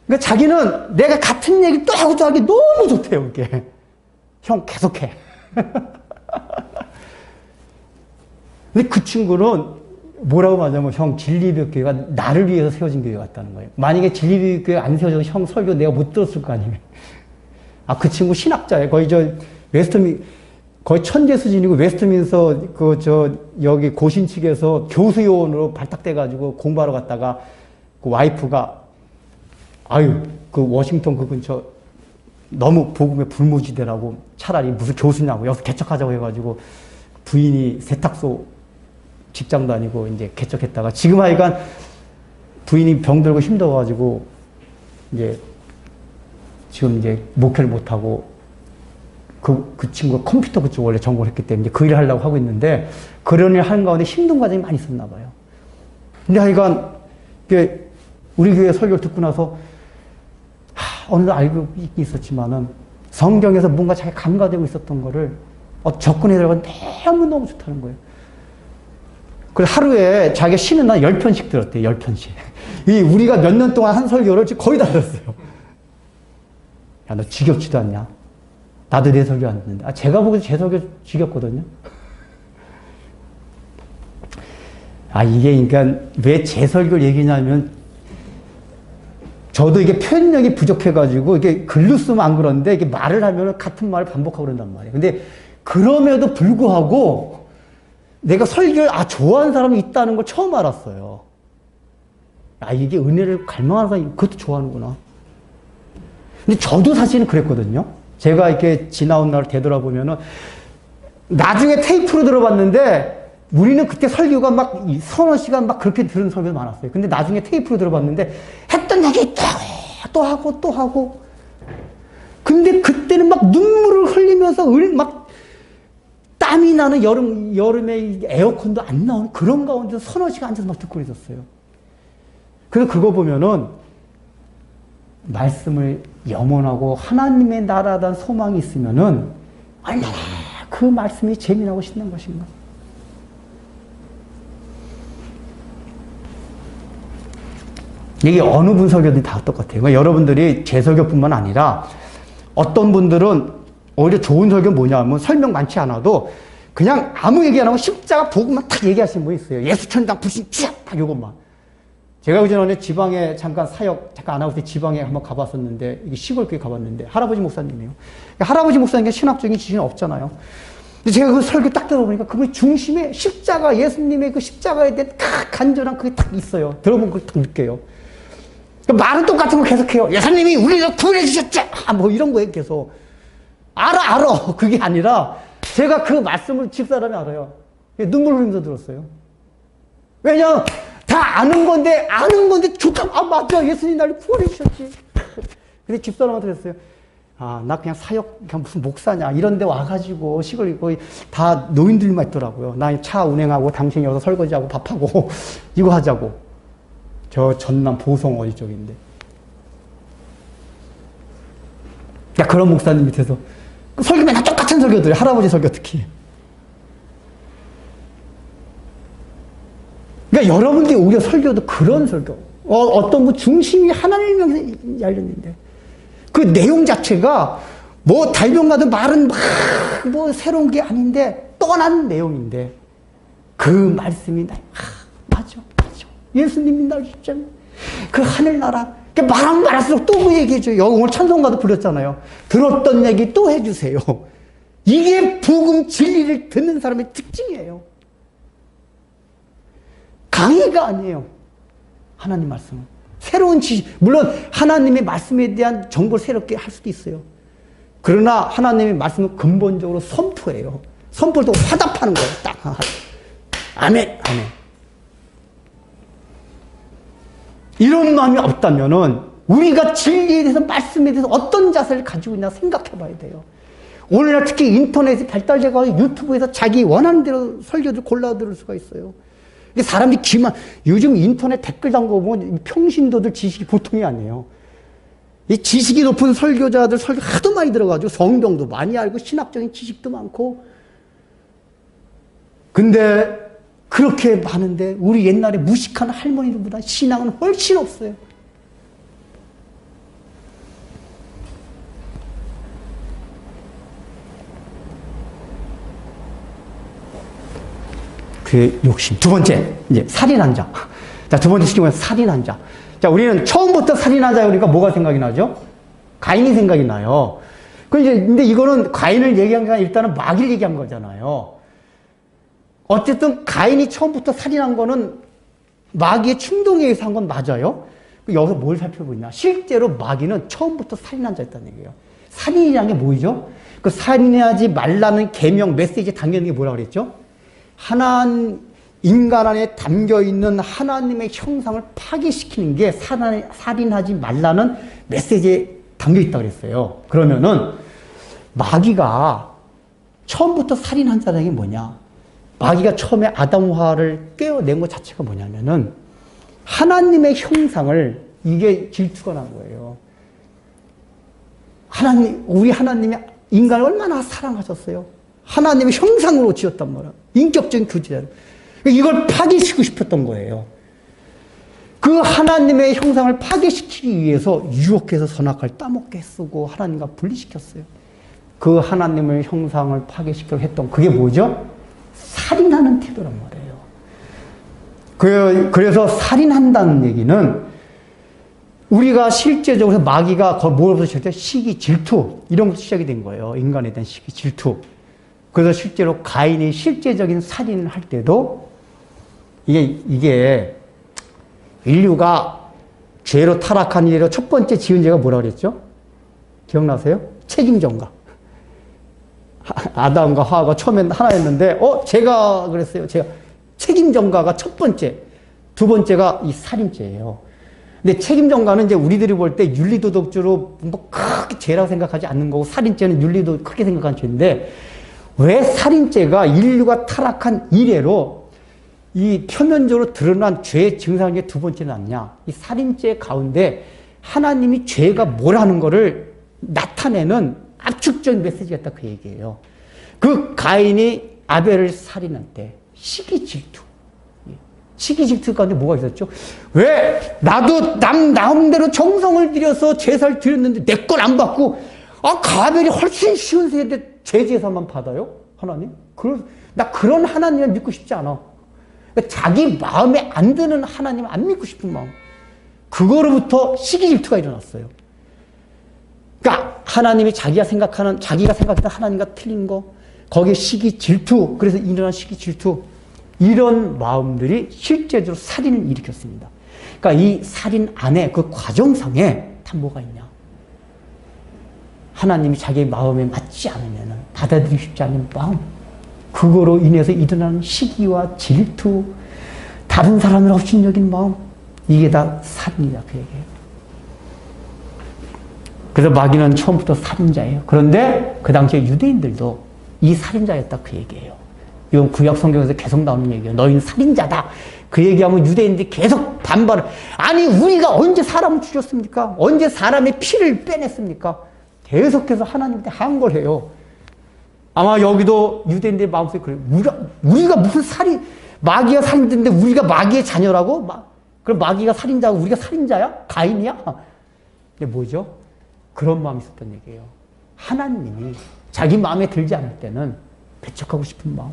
Speaker 1: 그러니까 자기는 내가 같은 얘기 또 하기 너무 좋대요, 그게. 형, 계속해. 근데 그 친구는 뭐라고 말하냐면, 형, 진리교회가 나를 위해서 세워진 교회 같다는 거예요. 만약에 진리교회 안 세워져서 형 설교 내가 못 들었을 거 아니에요. 그 친구 신학자예요. 거의 천재 수준이고 웨스트민스터 여기 고신 측에서 교수 요원으로 발탁돼가지고 공부하러 갔다가 그 와이프가 그 워싱턴 그 근처 너무 복음에 불모지대라고 차라리 무슨 교수냐고 여기서 개척하자고 해가지고 부인이 세탁소 직장 다니고 이제 개척했다가 지금 하여간 부인이 병들고 힘들어가지고 지금 이제 목회를 못하고 그 친구가 컴퓨터 그쪽 원래 전공을 했기 때문에 그 일을 하려고 하고 있는데 그런 일을 하는 가운데 힘든 과정이 많이 있었나 봐요. 근데 하여간 우리 교회 설교를 듣고 나서 어느 날 알고 있었지만은 성경에서 뭔가 자기 감가되고 있었던 거를 접근해 들어가면 너무 좋다는 거예요. 그래서 하루에 자기가 쉬는 날 10편씩 들었대요. 10편씩. 우리가 몇 년 동안 한 설교를 거의 다 들었어요. 야, 너 지겹지도 않냐? 나도 내 설교 안 듣는데. 제가 보기에도 제 설교 지겹거든요. 이게 그러니까 왜 제 설교를 얘기냐면 저도 이게 표현력이 부족해가지고 이게 글로 쓰면 안 그런데 이게 말을 하면 같은 말을 반복하고 그런단 말이에요. 근데 그럼에도 불구하고 내가 설교를 좋아하는 사람이 있다는 걸 처음 알았어요. 이게 은혜를 갈망하는 사람이 그것도 좋아하는구나. 근데 저도 사실은 그랬거든요. 제가 이렇게 지나온 날을 되돌아보면은 나중에 테이프로 들어봤는데 우리는 그때 설교가 막 서너 시간 막 그렇게 들은 설교도 많았어요. 근데 나중에 테이프로 들어봤는데 했던 얘기 또 하고 근데 그때는 막 눈물을 흘리면서 막 땀이 나는 여름에 에어컨도 안 나오는 그런 가운데 서너 시간 앉아서 막 듣고 있었어요. 그래서 그거 보면은 말씀을 염원하고 하나님의 나라에 대한 소망이 있으면은 얼마나 그 말씀이 재미나고 신난 것인가. 이게 어느 분 설교든 다 똑같아요. 그러니까 여러분들이 제 설교뿐만 아니라 어떤 분들은 오히려 좋은 설교는 뭐냐면 설명 많지 않아도 그냥 아무 얘기 안 하고 십자가 복음만 딱 얘기하시는 분이 있어요. 예수 천당 불신 딱 요것만. 제가 그전에 지방에 잠깐 안 하고 있을 때 지방에 한번 가봤었는데, 이게 시골교회 가봤는데, 할아버지 목사님이에요. 할아버지 목사님께 신학적인 지식은 없잖아요. 근데 제가 그 설교 딱 들어보니까 그 중심에 십자가, 예수님의 그 십자가에 대한 간절한 그게 딱 있어요. 들어보면 그걸 딱 느껴요. 말은 똑같은 거 계속해요. 예수님이 우리를 구원해 주셨죠! 뭐 이런 거예요, 계속. 알아. 그게 아니라, 제가 그 말씀을 집사람이 알아요. 눈물 흘리면서 들었어요. 왜냐? 다 아는 건데 좋다. 맞아. 예수님 나를 구원해 주셨지. 근데 집사람한테 그랬어요. 나 그냥 사역, 그냥 무슨 목사냐. 이런 데 와가지고, 시골 거의 다 노인들만 있더라고요. 나 차 운행하고, 당신이 여기서 설거지하고, 밥하고, 이거 하자고.
Speaker 2: 저 전남 보성 어디 쪽인데. 야, 그런 목사님 밑에서 설교 맨날 똑같은 설교들이 할아버지 설교 특히. 그러니까 여러분들이 오히려 설교도 그런 설교. 어떤 분 중심이 하나님에 열렸는데 그 내용 자체가 뭐 달병가도 말은 막 뭐 새로운 게 아닌데 떠난 내용인데 그 말씀이 맞아. 예수님이 날 십자가 그 하늘나라 말하면 말할수록 또 그 얘기해줘요. 오늘 찬송가도 불렀잖아요. 들었던 얘기 또 해주세요. 이게 복음 진리를 듣는 사람의 특징이에요. 강의가 아니에요. 하나님 말씀은. 새로운 지식, 물론 하나님의 말씀에 대한 정보를 새롭게 할 수도 있어요. 그러나 하나님의 말씀은 근본적으로 선포예요. 선포를 또 화답하는 거예요. 딱. 아멘. 이런 마음이 없다면은 우리가 진리에 대해서 말씀에 대해서 어떤 자세를 가지고 있나 생각해 봐야 돼요. 오늘날 특히 인터넷이 발달돼서 유튜브에서 자기 원하는 대로 설교를 골라 들을 수가 있어요. 사람이 요즘 인터넷 댓글 담궈보면 평신도들 지식이 보통이 아니에요. 이 지식이 높은 설교자들 설교 하도 많이 들어가지고 성경도 많이 알고 신학적인 지식도 많고. 근데 그렇게 많은데 우리 옛날에 무식한 할머니들보다 신앙은 훨씬 없어요. 그 욕심. 두 번째, 이제 살인한 자. 자, 두 번째 시기는 살인한 자. 자, 우리는 처음부터 살인한 자, 그러니까 뭐가 생각이 나죠? 가인이 생각이 나요. 근데 이거는 가인을 얘기한 게 아니라 일단은 마귀를 얘기한 거잖아요. 어쨌든 가인이 처음부터 살인한 거는 마귀의 충동에 의해서 한 건 맞아요. 여기서 뭘 살펴보냐. 실제로 마귀는 처음부터 살인한 자였다는 얘기예요. 살인이라는 게 뭐죠? 그 살인하지 말라는 계명 메시지에 담겨있는 게 뭐라고 그랬죠? 인간 안에 담겨있는 하나님의 형상을 파괴시키는 게 살인하지 말라는 메시지에 담겨있다고 그랬어요. 그러면은 마귀가 처음부터 살인한 자라는 게 뭐냐? 마귀가 처음에 아담화를 깨어낸 것 자체가 뭐냐면은 하나님의 형상을, 이게 질투가 난 거예요. 우리 하나님이 인간을 얼마나 사랑하셨어요? 하나님의 형상으로 지었단 말이야. 인격적인 교제자로. 이걸 파괴시키고 싶었던 거예요. 그 하나님의 형상을 파괴시키기 위해서 유혹해서 선악과를 따먹게 쓰고 하나님과 분리시켰어요. 그 하나님의 형상을 파괴시키려고 했던 그게 뭐죠? 살인하는 태도란 말이에요. 그래서 살인한다는 얘기는 우리가 실제적으로 마귀가 뭐로부터 시작돼? 시기, 질투 이런 것부터 시작이 된 거예요. 인간에 대한 시기, 질투. 그래서 실제로 가인이 실제적인 살인을 할 때도 이게 인류가 죄로 타락한 이래로 첫 번째 지은 죄가 뭐라고 그랬죠? 기억나세요? 책임전가. 아담과 하와가 처음엔 하나였는데, 제가 그랬어요. 제가 책임전가가 첫 번째, 두 번째가 이 살인죄예요. 근데 책임전가는 이제 우리들이 볼 때 윤리도덕적으로 뭐 크게 죄라고 생각하지 않는 거고, 살인죄는 윤리도 크게 생각하는 죄인데, 왜 살인죄가 인류가 타락한 이래로 이 표면적으로 드러난 죄의 증상 중에 두 번째는 낫냐? 이 살인죄 가운데 하나님이 죄가 뭐라는 거를 나타내는 압축적인 메시지가 있다, 그 얘기예요. 그 가인이 아벨을 살인할 때 시기 질투. 시기 질투 가운데 뭐가 있었죠? 왜 나도 나름대로 정성을 들여서 제사를 드렸는데 내 걸 안 받고 가벨이 훨씬 쉬운 세대 제 제사만 받아요? 하나님? 나 그런 하나님을 믿고 싶지 않아. 자기 마음에 안 드는 하나님 안 믿고 싶은 마음. 그거로부터 시기 질투가 일어났어요. 그러니까 하나님이 자기가 생각했던 하나님과 틀린 거, 거기에 시기 질투, 그래서 일어난 시기 질투, 이런 마음들이 실제적으로 살인을 일으켰습니다. 그러니까 이 살인 안에 그 과정상에 다 뭐가 있냐? 하나님이 자기의 마음에 맞지 않으면 받아들이기 쉽지 않은 마음, 그거로 인해서 일어나는 시기와 질투, 다른 사람을 업신여긴 마음, 이게 다 살인이다, 그 얘기예요. 그래서 마귀는 처음부터 살인자예요. 그런데 그 당시에 유대인들도 이 살인자였다, 그 얘기예요. 이건 구약 성경에서 계속 나오는 얘기예요. 너희는 살인자다. 그 얘기하면 유대인들이 계속 반발을. 아니 우리가 언제 사람을 죽였습니까? 언제 사람의 피를 빼냈습니까? 계속해서 하나님한테 항거해요. 아마 여기도 유대인들의 마음속에 그래요. 우리가 무슨 마귀가 살인자인데 우리가 마귀의 자녀라고? 그럼 마귀가 살인자고 우리가 살인자야? 가인이야? 근데 뭐죠? 그런 마음이 있었던 얘기예요. 하나님이 자기 마음에 들지 않을 때는 배척하고 싶은 마음.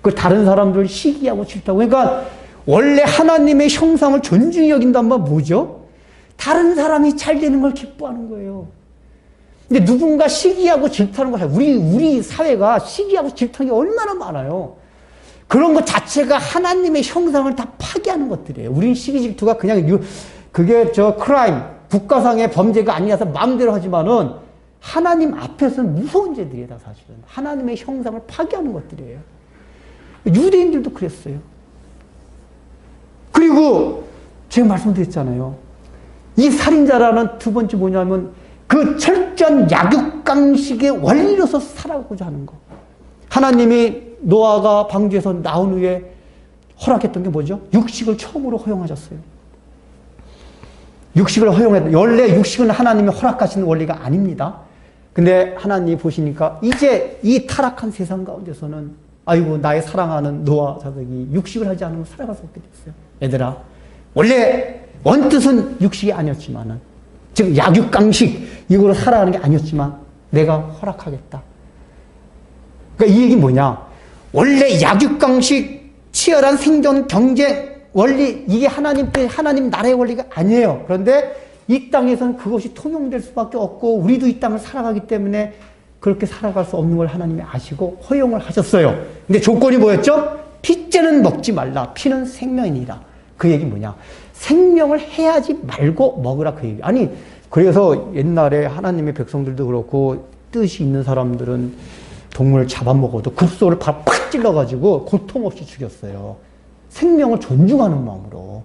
Speaker 2: 그 다른 사람들 시기하고 싫다고. 그러니까 원래 하나님의 형상을 존중히 여긴단 말 뭐죠? 다른 사람이 잘 되는 걸 기뻐하는 거예요. 근데 누군가 시기하고 질투하는 거예요. 우리 사회가 시기하고 질투하는 게 얼마나 많아요. 그런 것 자체가 하나님의 형상을 다 파괴하는 것들이에요. 우리는 시기 질투가 그냥 그게 크라임, 국가상의 범죄가 아니라서 마음대로 하지만은 하나님 앞에서는 무서운 죄들이에요, 다 사실은. 하나님의 형상을 파괴하는 것들이에요. 유대인들도 그랬어요. 그리고 제가 말씀드렸잖아요. 이 살인자라는 두 번째 뭐냐면 그 철저한 약육강식의 원리로서 살아가고자 하는 거. 하나님이 노아가 방주에서 나온 후에 허락했던 게 뭐죠? 육식을 처음으로 허용하셨어요. 육식을 허용했다. 원래 육식은 하나님이 허락하시는 원리가 아닙니다. 근데 하나님이 보시니까 이제 이 타락한 세상 가운데서는 아이고 나의 사랑하는 노아 자석이 육식을 하지 않으면 살아갈 수 없게 됐어요. 얘들아 원래 원뜻은 육식이 아니었지만은 즉 약육강식 이거로 살아가는 게 아니었지만 내가 허락하겠다. 그러니까 이 얘기 뭐냐? 원래 약육강식 치열한 생존 경쟁 원리 이게 하나님 나라의 원리가 아니에요. 그런데 이 땅에서는 그것이 통용될 수밖에 없고 우리도 이 땅을 살아가기 때문에 그렇게 살아갈 수 없는 걸 하나님이 아시고 허용을 하셨어요. 근데 조건이 뭐였죠? 피째는 먹지 말라. 피는 생명이니라. 그 얘기 뭐냐? 생명을 해야지 말고 먹으라 그 얘기. 아니 그래서 옛날에 하나님의 백성들도 그렇고 뜻이 있는 사람들은 동물을 잡아먹어도 급소를 팍 찔러가지고 고통 없이 죽였어요. 생명을 존중하는 마음으로.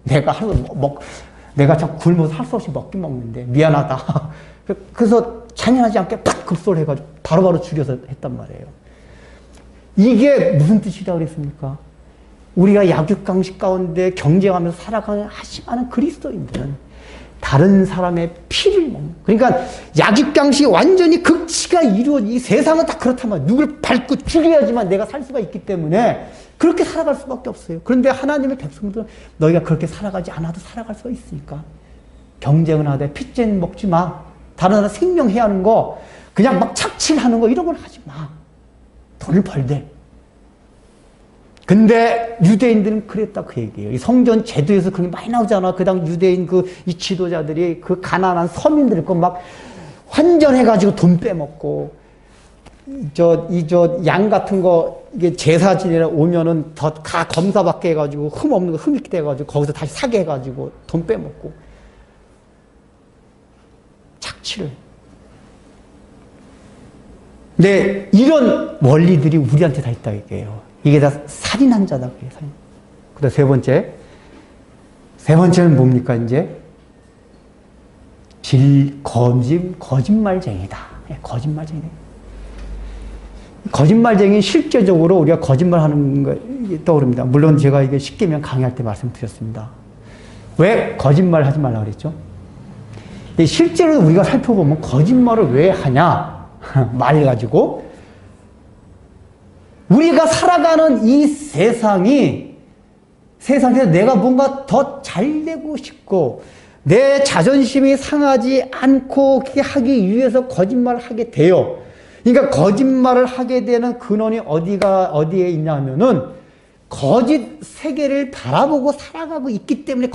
Speaker 2: 내가 자꾸 굶어서 할 수 없이 먹긴 먹는데 미안하다. 그래서 잔인하지 않게 팍 급소를 해가지고 바로바로 죽여서 했단 말이에요. 이게 무슨 뜻이라 그랬습니까? 우리가 약육강식 가운데 경쟁하면서 살아가는 하지만 그리스도인들은 다른 사람의 피를 먹는. 그러니까 약육강식이 완전히 극치가 이 세상은 다 그렇다면 누굴 밟고 죽여야지만 내가 살 수가 있기 때문에 그렇게 살아갈 수밖에 없어요. 그런데 하나님의 백성들은 너희가 그렇게 살아가지 않아도 살아갈 수가 있으니까 경쟁은 하되 피째는 먹지 마. 다른 사람 생명해야 하는 거 그냥 막 착취하는 거 이런 걸 하지 마. 돈을 벌대. 근데 유대인들은 그랬다 그 얘기예요. 이 성전 제도에서 그게 많이 나오잖아. 그 당 유대인 이 지도자들이 그 가난한 서민들 거 막 환전해가지고 돈 빼먹고 양 같은 거 이게 제사지내라 오면은 다 검사받게 해가지고 흠 없는 거 흠 있게 돼가지고 거기서 다시 사게 해가지고 돈 빼먹고 착취를. 근데 이런 원리들이 우리한테 다 있다 이게요. 이게 다 살인한 자다. 그 다음 세 번째는 뭡니까, 이제? 거짓말쟁이다. 거짓말쟁이다. 거짓말쟁이는 실제적으로 우리가 거짓말하는 거 떠오릅니다. 물론 제가 이게 십계명 강의할 때 말씀드렸습니다. 왜 거짓말 하지 말라고 그랬죠? 실제로 우리가 살펴보면 거짓말을 왜 하냐? 말 가지고. 우리가 살아가는 이 세상에서 내가 뭔가 더 잘되고 싶고 내 자존심이 상하지 않고 그렇게 하기 위해서 거짓말을 하게 돼요. 그러니까 거짓말을 하게 되는 근원이 어디에 있냐 하면은 거짓 세계를 바라보고 살아가고 있기 때문에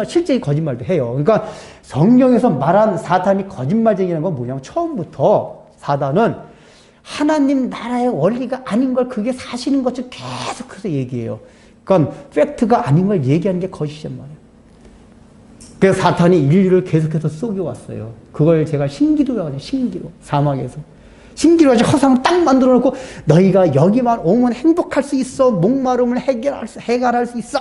Speaker 2: 실제 거짓말도 해요. 그러니까 성경에서 말한 사탄이 거짓말쟁이라는 건 뭐냐면 처음부터 사단은 하나님 나라의 원리가 아닌 걸 그게 사실인 것처럼 계속해서 얘기해요. 그러니까 팩트가 아닌 걸 얘기하는 게 거짓이란 말이에요. 그래서 사탄이 인류를 계속해서 속여왔어요. 그걸 제가 신기루라고 하죠. 신기루. 사막에서. 신기루 가지고 허상 딱 만들어 놓고 너희가 여기만 오면 행복할 수 있어. 목마름을 해결할 수 있어.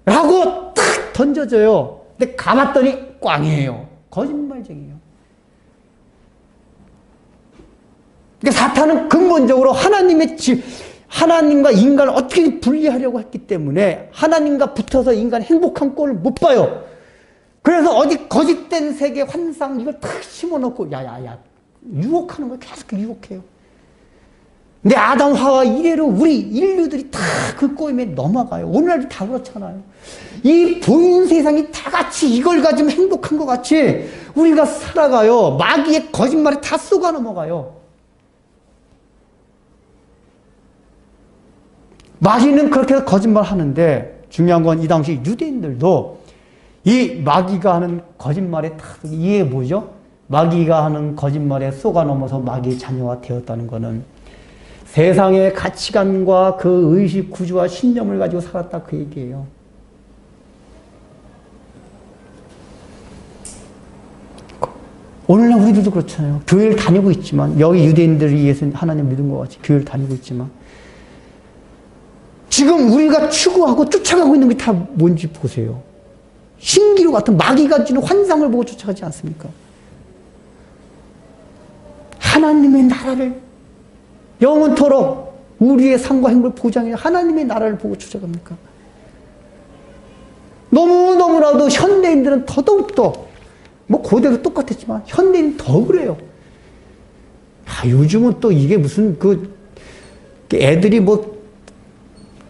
Speaker 2: 라고 탁 던져줘요. 근데 가봤더니 꽝이에요. 거짓말쟁이에요. 그러니까 사탄은 근본적으로 하나님과 인간을 어떻게 분리하려고 했기 때문에 하나님과 붙어서 인간 행복한 꼴을 못 봐요. 그래서 어디 거짓된 세계 환상 이걸 다 심어놓고 야야야 유혹하는 거예요. 계속 유혹해요. 근데 아담 하와 이래로 우리 인류들이 다 그 꼬임에 넘어가요. 오늘날도 다 그렇잖아요. 이 보이는 세상이 다 같이 이걸 가지면 행복한 것 같이 우리가 살아가요. 마귀의 거짓말에 다 쏘가 넘어가요. 마귀는 그렇게 거짓말 하는데 중요한 건 이 당시 유대인들도 이 마귀가 하는 거짓말에 다 이게 뭐죠? 마귀가 하는 거짓말에 쏘가 넘어서 마귀의 자녀가 되었다는 것은 세상의 가치관과 그 의식 구조와 신념을 가지고 살았다 그 얘기예요. 오늘날 우리들도 그렇잖아요. 교회를 다니고 있지만 여기 유대인들이 예수 하나님 믿은 것 같이 교회를 다니고 있지만 지금 우리가 추구하고 쫓아가고 있는 게 다 뭔지 보세요. 신기루 같은 마귀가 주는 환상을 보고 쫓아가지 않습니까? 하나님의 나라를 영원토록 우리의 삶과 행복을 보장해 하나님의 나라를 보고 쫓아갑니까? 너무너무나도 현대인들은 더더욱더 뭐 고대도 똑같았지만 현대인 더 그래요. 요즘은 또 이게 무슨 그 애들이 뭐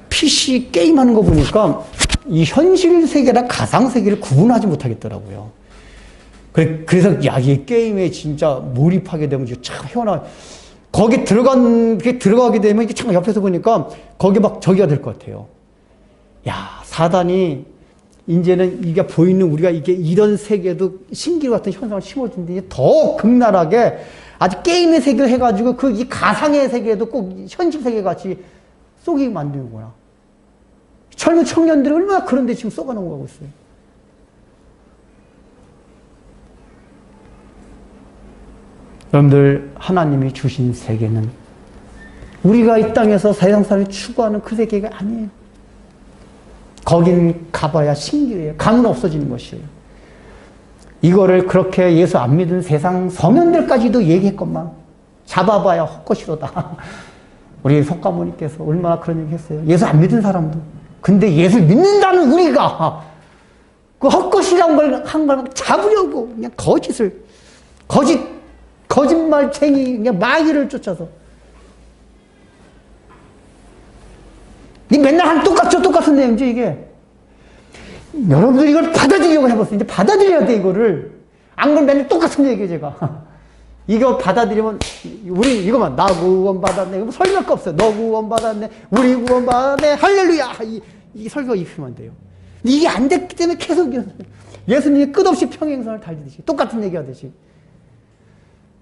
Speaker 2: PC 게임하는 거 보니까 이 현실 세계랑 가상 세계를 구분하지 못하겠더라고요. 그래서 이 게임에 진짜 몰입하게 되면 참 희한하. 거기 들어가게 되면 이게 참 옆에서 보니까 거기 막 저기가 될 것 같아요. 야, 사단이 이제는 이게 보이는 우리가 이게 이런 세계도 신기루 같은 현상을 심어준데 더 극렬하게 아주 게임의 세계를 해가지고 그 이 가상의 세계도 꼭 현실 세계 같이 쏘게 만드는구나. 젊은 청년들이 얼마나 그런데 지금 쏘가 넘어가고 있어요. 여러분들 하나님이 주신 세계는 우리가 이 땅에서 세상 사람이 추구하는 그 세계가 아니에요. 거긴 가봐야 신기해요. 가면 없어지는 것이에요. 이거를 그렇게 예수 안 믿은 세상 성현들까지도 얘기했건만 잡아봐야 헛것이로다. 우리 석가모니께서 얼마나 그런 얘기 했어요. 예수 안 믿은 사람도. 근데 예수 믿는다는 우리가 그 헛것이란 걸 한 걸 잡으려고 그냥 거짓말쟁이 그냥 마귀를 쫓아서 이 맨날 한 똑같은 내용이죠 이게. 여러분들 이걸 받아들이려고 해봤어요. 이제 받아들여야 돼 이거를. 안 그러면 맨날 똑같은 얘기예요 제가. 이거 받아들이면 우리 이거만 나 구원 받았네. 이거 설명 거 없어요. 너 구원 받았네. 우리 구원 받았네. 할렐루야. 이 설교가 입히면 돼요. 근데 이게 안 됐기 때문에 계속 예수님이 끝없이 평행선을 달리듯이 똑같은 얘기하듯이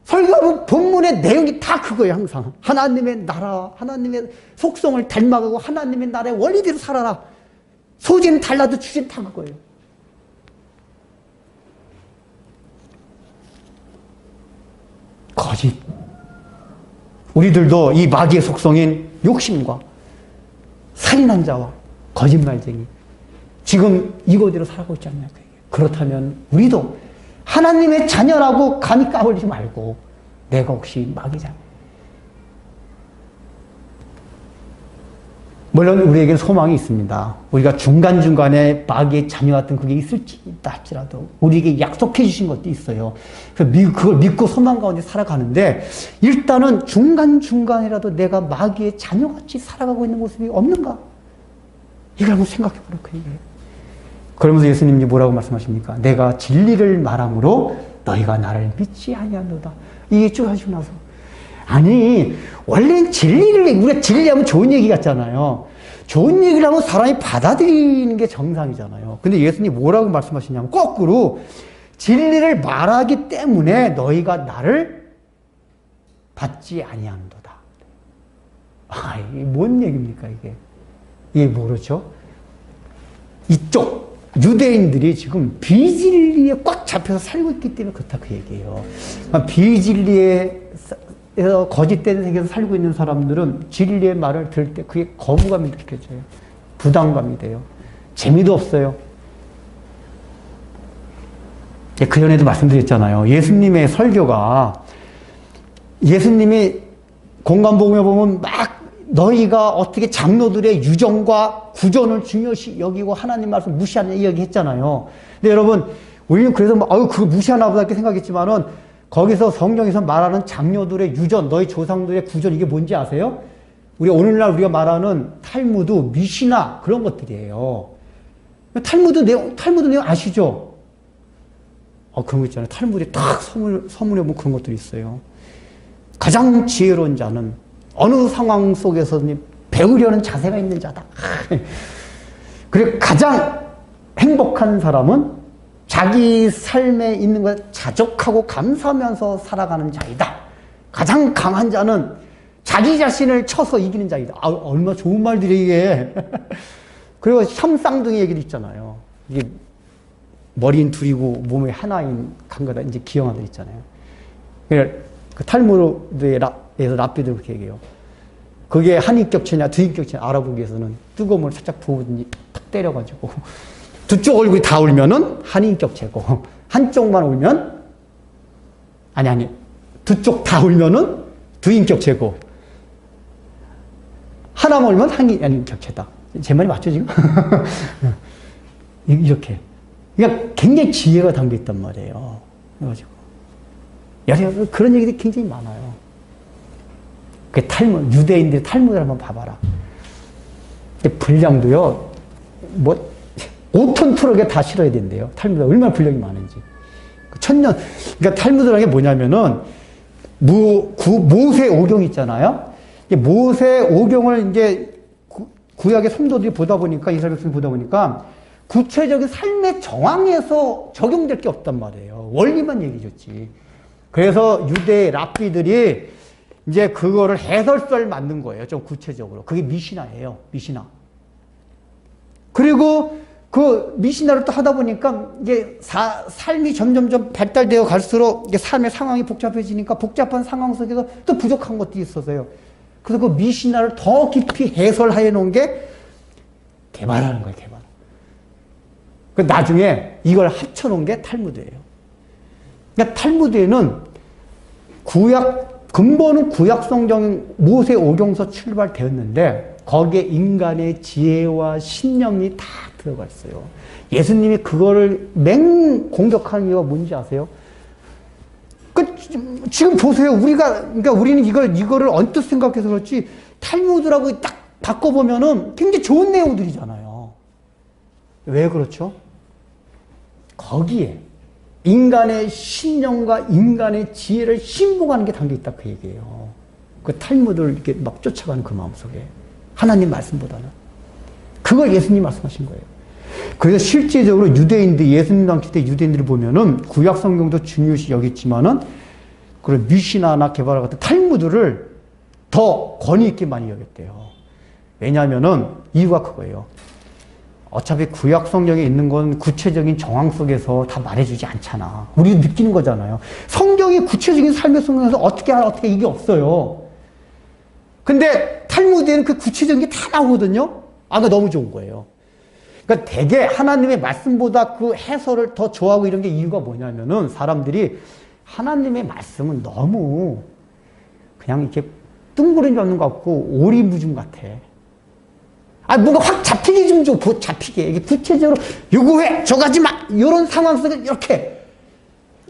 Speaker 2: 설교 본문의 내용이 다 그거예요 항상. 하나님의 나라, 하나님의 속성을 닮아가고 하나님의 나라의 원리대로 살아라. 소재는 달라도 주제는 다 그거예요. 거짓. 우리들도 이 마귀의 속성인 욕심과 살인한 자와 거짓말쟁이 지금 이거대로 살아가고 있지 않나요? 그렇다면 우리도 하나님의 자녀라고 감히 까불지 말고 내가 혹시 마귀잖아. 물론 우리에게는 소망이 있습니다. 우리가 중간중간에 마귀의 자녀 같은 그게 있을지 있다 할지라도 우리에게 약속해 주신 것도 있어요. 그래서 그걸 믿고 소망 가운데 살아가는데 일단은 중간중간이라도 내가 마귀의 자녀같이 살아가고 있는 모습이 없는가? 이걸 한번 생각해 보라고 얘기해요. 그러면서 예수님이 뭐라고 말씀하십니까? 내가 진리를 말함으로 너희가 나를 믿지 아니하노다. 이게 쭉 하시고 나서 아니 원래는 진리를 우리가 진리하면 좋은 얘기 같잖아요. 좋은 얘기를 하면 사람이 받아들이는 게 정상이잖아요. 근데 예수님이 뭐라고 말씀하시냐면 거꾸로 진리를 말하기 때문에 너희가 나를 받지 아니하노다. 이게 뭔 얘기입니까 이게? 이게 모르죠? 이쪽 유대인들이 지금 비진리에 꽉 잡혀서 살고 있기 때문에 그렇다 그 얘기예요. 비진리에서 거짓된 세계에서 살고 있는 사람들은 진리의 말을 들을 때 그게 거부감이 느껴져요. 부담감이 돼요. 재미도 없어요. 그 전에도 말씀드렸잖아요. 예수님의 설교가 예수님이 공간복음에 보면 막 너희가 어떻게 장로들의 유전과 구전을 중요시 여기고 하나님 말씀 무시하냐 이야기 했잖아요. 근데 여러분, 우리는 그래서 그거 무시하나 보다 이렇게 생각했지만은 거기서 성경에서 말하는 장로들의 유전, 너희 조상들의 구전 이게 뭔지 아세요? 오늘날 우리가 말하는 탈무드, 미시나 그런 것들이에요. 탈무드 내용 아시죠? 그런 거 있잖아요. 탈무드에 딱 서문에 보면 그런 것들이 있어요. 가장 지혜로운 자는 어느 상황 속에서 배우려는 자세가 있는 자다. 그리고 가장 행복한 사람은 자기 삶에 있는 걸 자족하고 감사하면서 살아가는 자이다. 가장 강한 자는 자기 자신을 쳐서 이기는 자이다. 얼마나 좋은 말들이 이게. 그리고 쌈쌍둥이 얘기도 있잖아요. 이게 머리는 둘이고 몸에 하나인 강가다. 이제 기형아들 있잖아요. 그 탈무드에서 랍비도 그렇게 얘기해요. 그게 한인격체냐 두인격체냐 알아보기 위해서는 뜨거운 물 살짝 부어든지 탁 때려가지고 두 쪽 얼굴이 다 울면은 한인격체고 한쪽만 울면 아니 두 쪽 다 울면은 두인격체고 하나만 울면 한인격체다. 제 말이 맞죠 지금? 이렇게 그러니까 굉장히 지혜가 담겨 있단 말이에요. 그래가지고 그런 얘기들이 굉장히 많아요. 그 유대인들의 탈무드를 한번 봐봐라. 분량도요, 5톤 트럭에 다 실어야 된대요. 탈무드가 얼마나 분량이 많은지. 그러니까 탈무드라는 게 뭐냐면은, 모세 오경 있잖아요. 모세 오경을 이제 구약의 성도들이 보다 보니까, 이스라엘 백성이 보다 보니까, 구체적인 삶의 정황에서 적용될 게 없단 말이에요. 원리만 얘기해줬지. 그래서 유대 랍비들이 이제 그거를 해설서를 만든 거예요. 좀 구체적으로. 그게 미시나예요. 미시나. 그리고 그 미시나를 또 하다 보니까 이게 삶이 점점점 발달되어 갈수록 이게 삶의 상황이 복잡해지니까 복잡한 상황 속에서 또 부족한 것들이 있어서요. 그래서 그 미시나를 더 깊이 해설해 놓은 게 개발하는 거예요. 개발. 그 나중에 이걸 합쳐 놓은 게 탈무드예요. 그러니까 탈무드에는 근본은 구약 성경 모세 오경서 출발되었는데 거기에 인간의 지혜와 신념이 다 들어가 있어요. 예수님이 그거를 공격하는 이유가 뭔지 아세요? 지금 보세요. 그러니까 우리는 이거를 언뜻 생각해서 그렇지 탈무드라고 딱 바꿔보면은 굉장히 좋은 내용들이잖아요. 왜 그렇죠? 거기에 인간의 신념과 인간의 지혜를 신봉하는 게 담겨 있다 그 얘기예요. 그 탈무드를 이렇게 막 쫓아가는 그 마음속에 하나님 말씀보다는 그걸 예수님 말씀하신 거예요. 그래서 실제적으로 예수님 당시 때 유대인들을 보면은 구약 성경도 중요시 여겼지만은 그런 미시나나 게바라 같은 탈무드를 더 권위 있게 많이 여겼대요. 왜냐하면은 이유가 그거예요. 어차피 구약 성경에 있는 건 구체적인 정황 속에서 다 말해주지 않잖아. 우리도 느끼는 거잖아요. 성경이 구체적인 삶의 속에서 어떻게 이게 없어요. 근데 탈무드에는 그 구체적인 게 다 나오거든요. 그거 너무 좋은 거예요. 그러니까 되게 하나님의 말씀보다 그 해설을 더 좋아하고 이런 게 이유가 뭐냐면은 사람들이 하나님의 말씀은 너무 그냥 이렇게 뜬구름 잡는 것 같고 오리무중 같아. 뭔가 확 잡히게 좀 줘. 잡히게. 이게 구체적으로 요구해. 저거 하지 마. 이런 상황 속에 이렇게.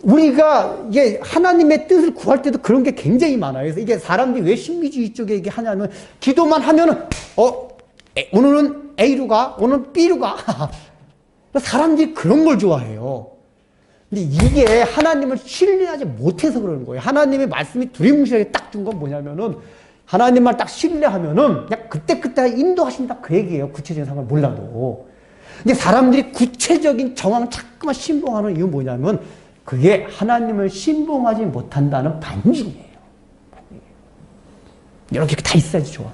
Speaker 2: 우리가 이게 하나님의 뜻을 구할 때도 그런 게 굉장히 많아요. 그래서 이게 사람들이 왜 신비주의 쪽에 이게 하냐면 기도만 하면은, 오늘은 A로 가. 오늘은 B로 가. 사람들이 그런 걸 좋아해요. 근데 이게 하나님을 신뢰하지 못해서 그러는 거예요. 하나님의 말씀이 두리뭉실하게 딱 준 건 뭐냐면은 하나님만 딱 신뢰하면은 그냥 그때 인도하신다 그 얘기예요. 구체적인 상황을 몰라도. 근데 사람들이 구체적인 정황을 자꾸만 신봉하는 이유는 뭐냐면 그게 하나님을 신봉하지 못한다는 반증이에요. 이렇게 다 있어야지 좋아.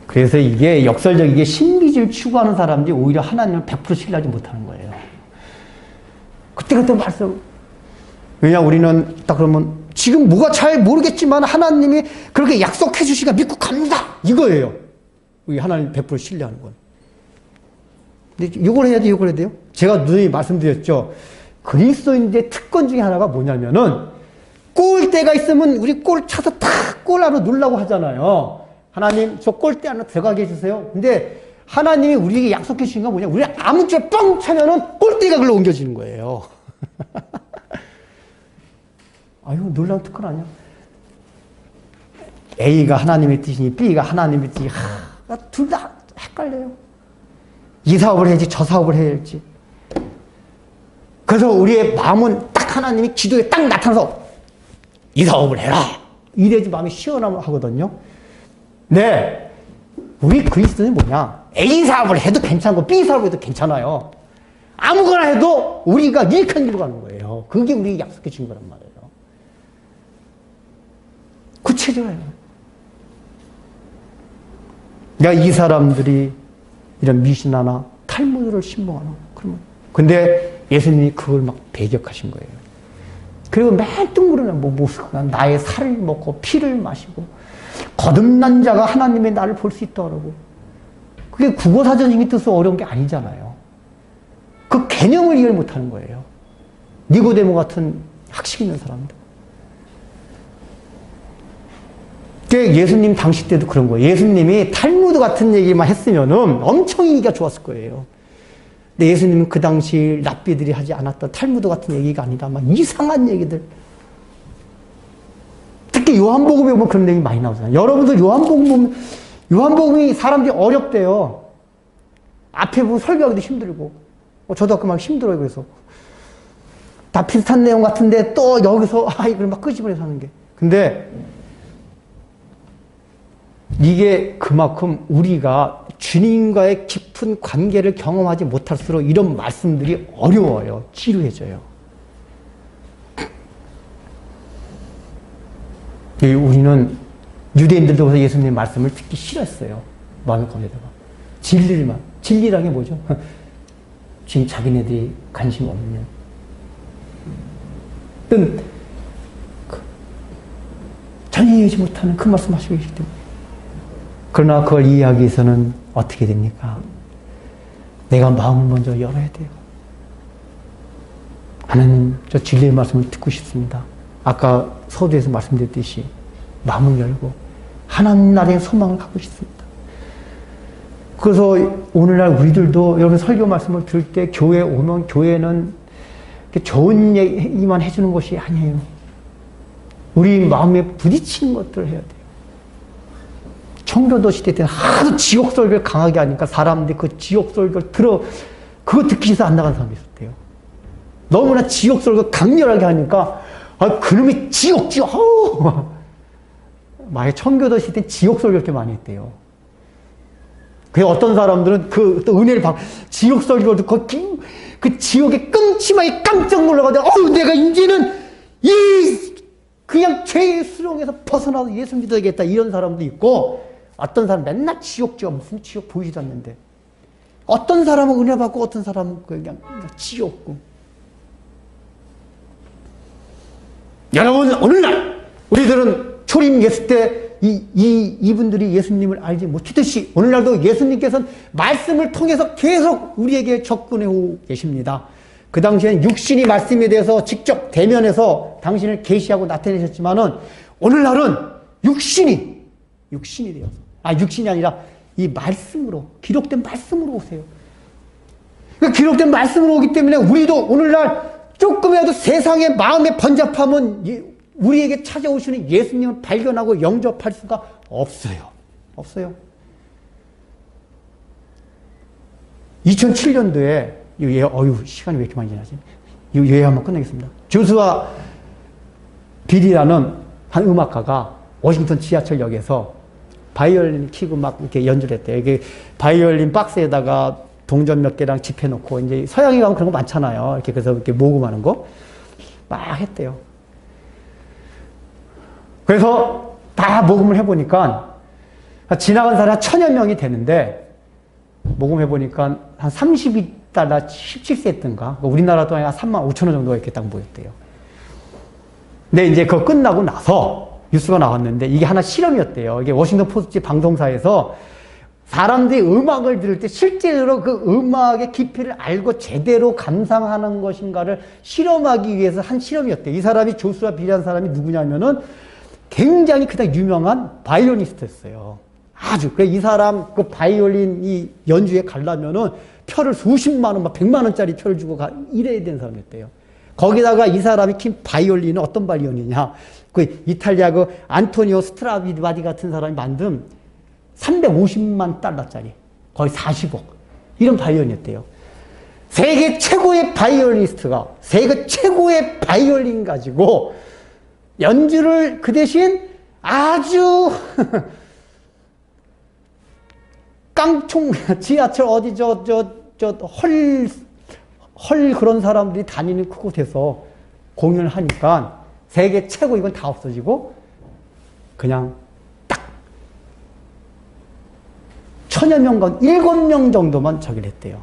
Speaker 2: 그래서 이게 역설적이게 신비주의를 추구하는 사람들이 오히려 하나님을 100% 신뢰하지 못하는 거예요. 그때 말씀. 왜냐 우리는 딱 그러면 지금 뭐가 잘 모르겠지만 하나님이 그렇게 약속해 주시니까 믿고 갑니다. 이거예요. 우리 하나님 100% 신뢰하는 건. 근데 이걸 해야 돼요. 제가 누누이 말씀드렸죠. 그리스도인들의 특권 중에 하나가 뭐냐면은 꿀 골대가 있으면 우리 골 차서 탁 골 안으로 넣으려고 하잖아요. 하나님, 저 골대 안으로 들어가게 해주세요. 근데 하나님이 우리에게 약속해 주신 건 뭐냐? 우리 아무 쪽에 뻥 차면은 골대가 글로 옮겨지는 거예요. 아유, 놀라운 특권 아니야? A가 하나님의 뜻이니 B가 하나님의 뜻이, 둘 다 헷갈려요. 이 사업을 해야지, 저 사업을 해야 할지. 그래서 우리의 마음은 딱 하나님이 기도에 딱 나타나서 이 사업을 해라. 이래야지 마음이 시원함을 하거든요. 네. 우리 그리스도는 뭐냐? A 사업을 해도 괜찮고 B 사업을 해도 괜찮아요. 아무거나 해도 우리가 유익한 길로 가는 거예요. 그게 우리에게 약속해 준 거란 말이에요. 구체적이에요. 내가 이 사람들이 이런 미신하나 탈무드를 신봉하나 그러면 근데 예수님이 그걸 막 배격하신 거예요. 그리고 맨 둥그러는 나의 살을 먹고 피를 마시고 거듭난 자가 하나님의 나를 볼 수 있다 그러고 그게 국어사전적인 뜻으로 어려운 게 아니잖아요. 그 개념을 이해를 못하는 거예요. 니고데모 같은 학식 있는 사람들. 예수님 당시 때도 그런 거예요. 예수님이 탈무드 같은 얘기만 했으면은 엄청 인기가 좋았을 거예요. 근데 예수님은 그 당시 랍비들이 하지 않았던 탈무드 같은 얘기가 아니라 막 이상한 얘기들. 특히 요한복음에 보면 그런 얘기 많이 나오잖아요. 여러분들 요한복음 보면 요한복음이 사람들이 어렵대요. 앞에 보면 설교하기도 힘들고 저도 아까 막 힘들어요. 그래서 다 비슷한 내용 같은데 또 여기서 이걸 막 끄집어내서 하는 게. 근데 이게 그만큼 우리가 주님과의 깊은 관계를 경험하지 못할수록 이런 말씀들이 어려워요. 지루해져요. 우리는 유대인들도 그래서 예수님의 말씀을 듣기 싫었어요. 마음의 거기에다가. 진리만. 진리라는 게 뭐죠? 지금 자기네들이 관심 없는. 전혀 이해하지 못하는 그 말씀 하시고 계시기 때문에. 그러나 그걸 이해하기 위해서는 어떻게 됩니까? 내가 마음을 먼저 열어야 돼요. 하나님, 저 진리의 말씀을 듣고 싶습니다. 아까 서두에서 말씀드렸듯이 마음을 열고 하나님 나라의 소망을 갖고 싶습니다. 그래서 오늘날 우리들도 여러분 설교 말씀을 들을 때 교회에 오면 교회는 좋은 얘기만 해주는 것이 아니에요. 우리 마음에 부딪히는 것들을 해야 돼요. 청교도 시대 때는 하도 지옥설교를 강하게 하니까 사람들이 그 지옥설교를 그거 듣기 싫어서 안 나간 사람이 있었대요. 너무나 지옥설교 강렬하게 하니까, 그놈이 지옥. 만약에 청교도 시대 때 지옥설교 이렇게 많이 했대요. 그래서 어떤 사람들은 또 은혜를 지옥설교 듣고 그 지옥에 끔찍하게 깜짝 놀라가지고, 내가 이제는 그냥 죄의 수렁에서 벗어나서 예수 믿어야겠다. 이런 사람도 있고, 어떤 사람은 맨날 지옥 무슨 지옥 보이지도 않는데 어떤 사람은 은혜 받고 어떤 사람은 그냥 지옥고. 여러분 오늘날 우리들은 초림 예수 때 이분들이 예수님을 알지 못했듯이 오늘날도 예수님께서는 말씀을 통해서 계속 우리에게 접근해 오고 계십니다. 그 당시에는 육신이 말씀에 대해서 직접 대면해서 당신을 계시하고 나타내셨지만은 오늘날은 육신이 되어서 육신이 아니라 이 말씀으로 기록된 말씀으로 오세요. 그러니까 기록된 말씀으로 오기 때문에 우리도 오늘날 조금이라도 세상의 마음의 번잡함은 우리에게 찾아오시는 예수님을 발견하고 영접할 수가 없어요. 2007년도에 시간이 왜 이렇게 많이 지나지? 이 한번 끝내겠습니다. 조수아 빌이라는 한 음악가가 워싱턴 지하철역에서 바이올린 키고 막 이렇게 연주를 했대요. 이게 바이올린 박스에다가 동전 몇 개랑 집해놓고 이제 서양에 가면 그런 거 많잖아요. 이렇게 그래서 이렇게 모금하는 거 막 했대요. 그래서 다 모금을 해보니까 지나간 사람이 한 1000여 명이 되는데 모금해보니까 한 32달러 17세트인가 우리나라 돈이 한 35,000원 정도가 이렇게 딱 모였대요. 근데 이제 그거 끝나고 나서 뉴스가 나왔는데 이게 하나 실험이었대요. 이게 워싱턴 포스트 방송사에서 사람들이 음악을 들을 때 실제로 그 음악의 깊이를 알고 제대로 감상하는 것인가를 실험하기 위해서 한 실험이었대요. 이 사람이 조수아 빌이라는 사람이 누구냐면은 굉장히 그때 유명한 바이올리니스트였어요. 아주. 이 사람 그 바이올린 이 연주에 가려면은 표를 수십만 원, 막 100만 원짜리 표를 주고 이래야 되는 사람이었대요. 거기다가 이 사람이 킨 바이올린은 어떤 바이올린이냐. 그 이탈리아 그 안토니오 스트라디바리 같은 사람이 만든 350만 달러짜리 거의 40억 이런 바이올린이었대요. 세계 최고의 바이올리니스트가 세계 최고의 바이올린 가지고 연주를 그 대신 아주 깡총 지하철 어디 헐 그런 사람들이 다니는 그곳에서 공연을 하니까 세계 최고 이건 다 없어지고 그냥 딱 1000여 명 가운데 7명 정도만 저기를 했대요.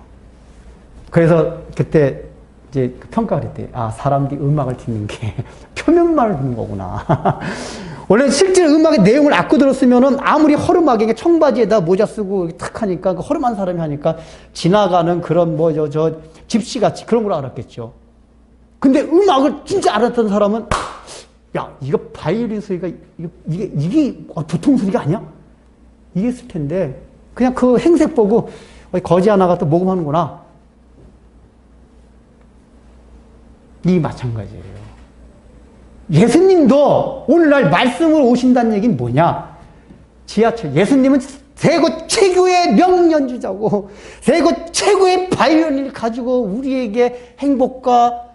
Speaker 2: 그래서 그때 이제 평가를 했대요. 아, 사람들이 음악을 듣는 게 표면만을 듣는 거구나. 원래 실제 음악의 내용을 악고 들었으면은 아무리 허름하게 청바지에다 모자 쓰고 탁 하니까 그 허름한 사람이 하니까 지나가는 그런 집시같이 그런 걸 알았겠죠. 근데 음악을 진짜 알았던 사람은 야, 이거 바이올린 소리가 이게 보통 소리가 아니야? 이게 있을 텐데 그냥 그 행색 보고 거지 하나가 또 모금하는구나. 이 마찬가지예요. 예수님도 오늘날 말씀을 오신다는 얘기는 뭐냐? 지하철. 예수님은 세계 최고의 명연주자고 세계 최고의 바이올린을 가지고 우리에게 행복과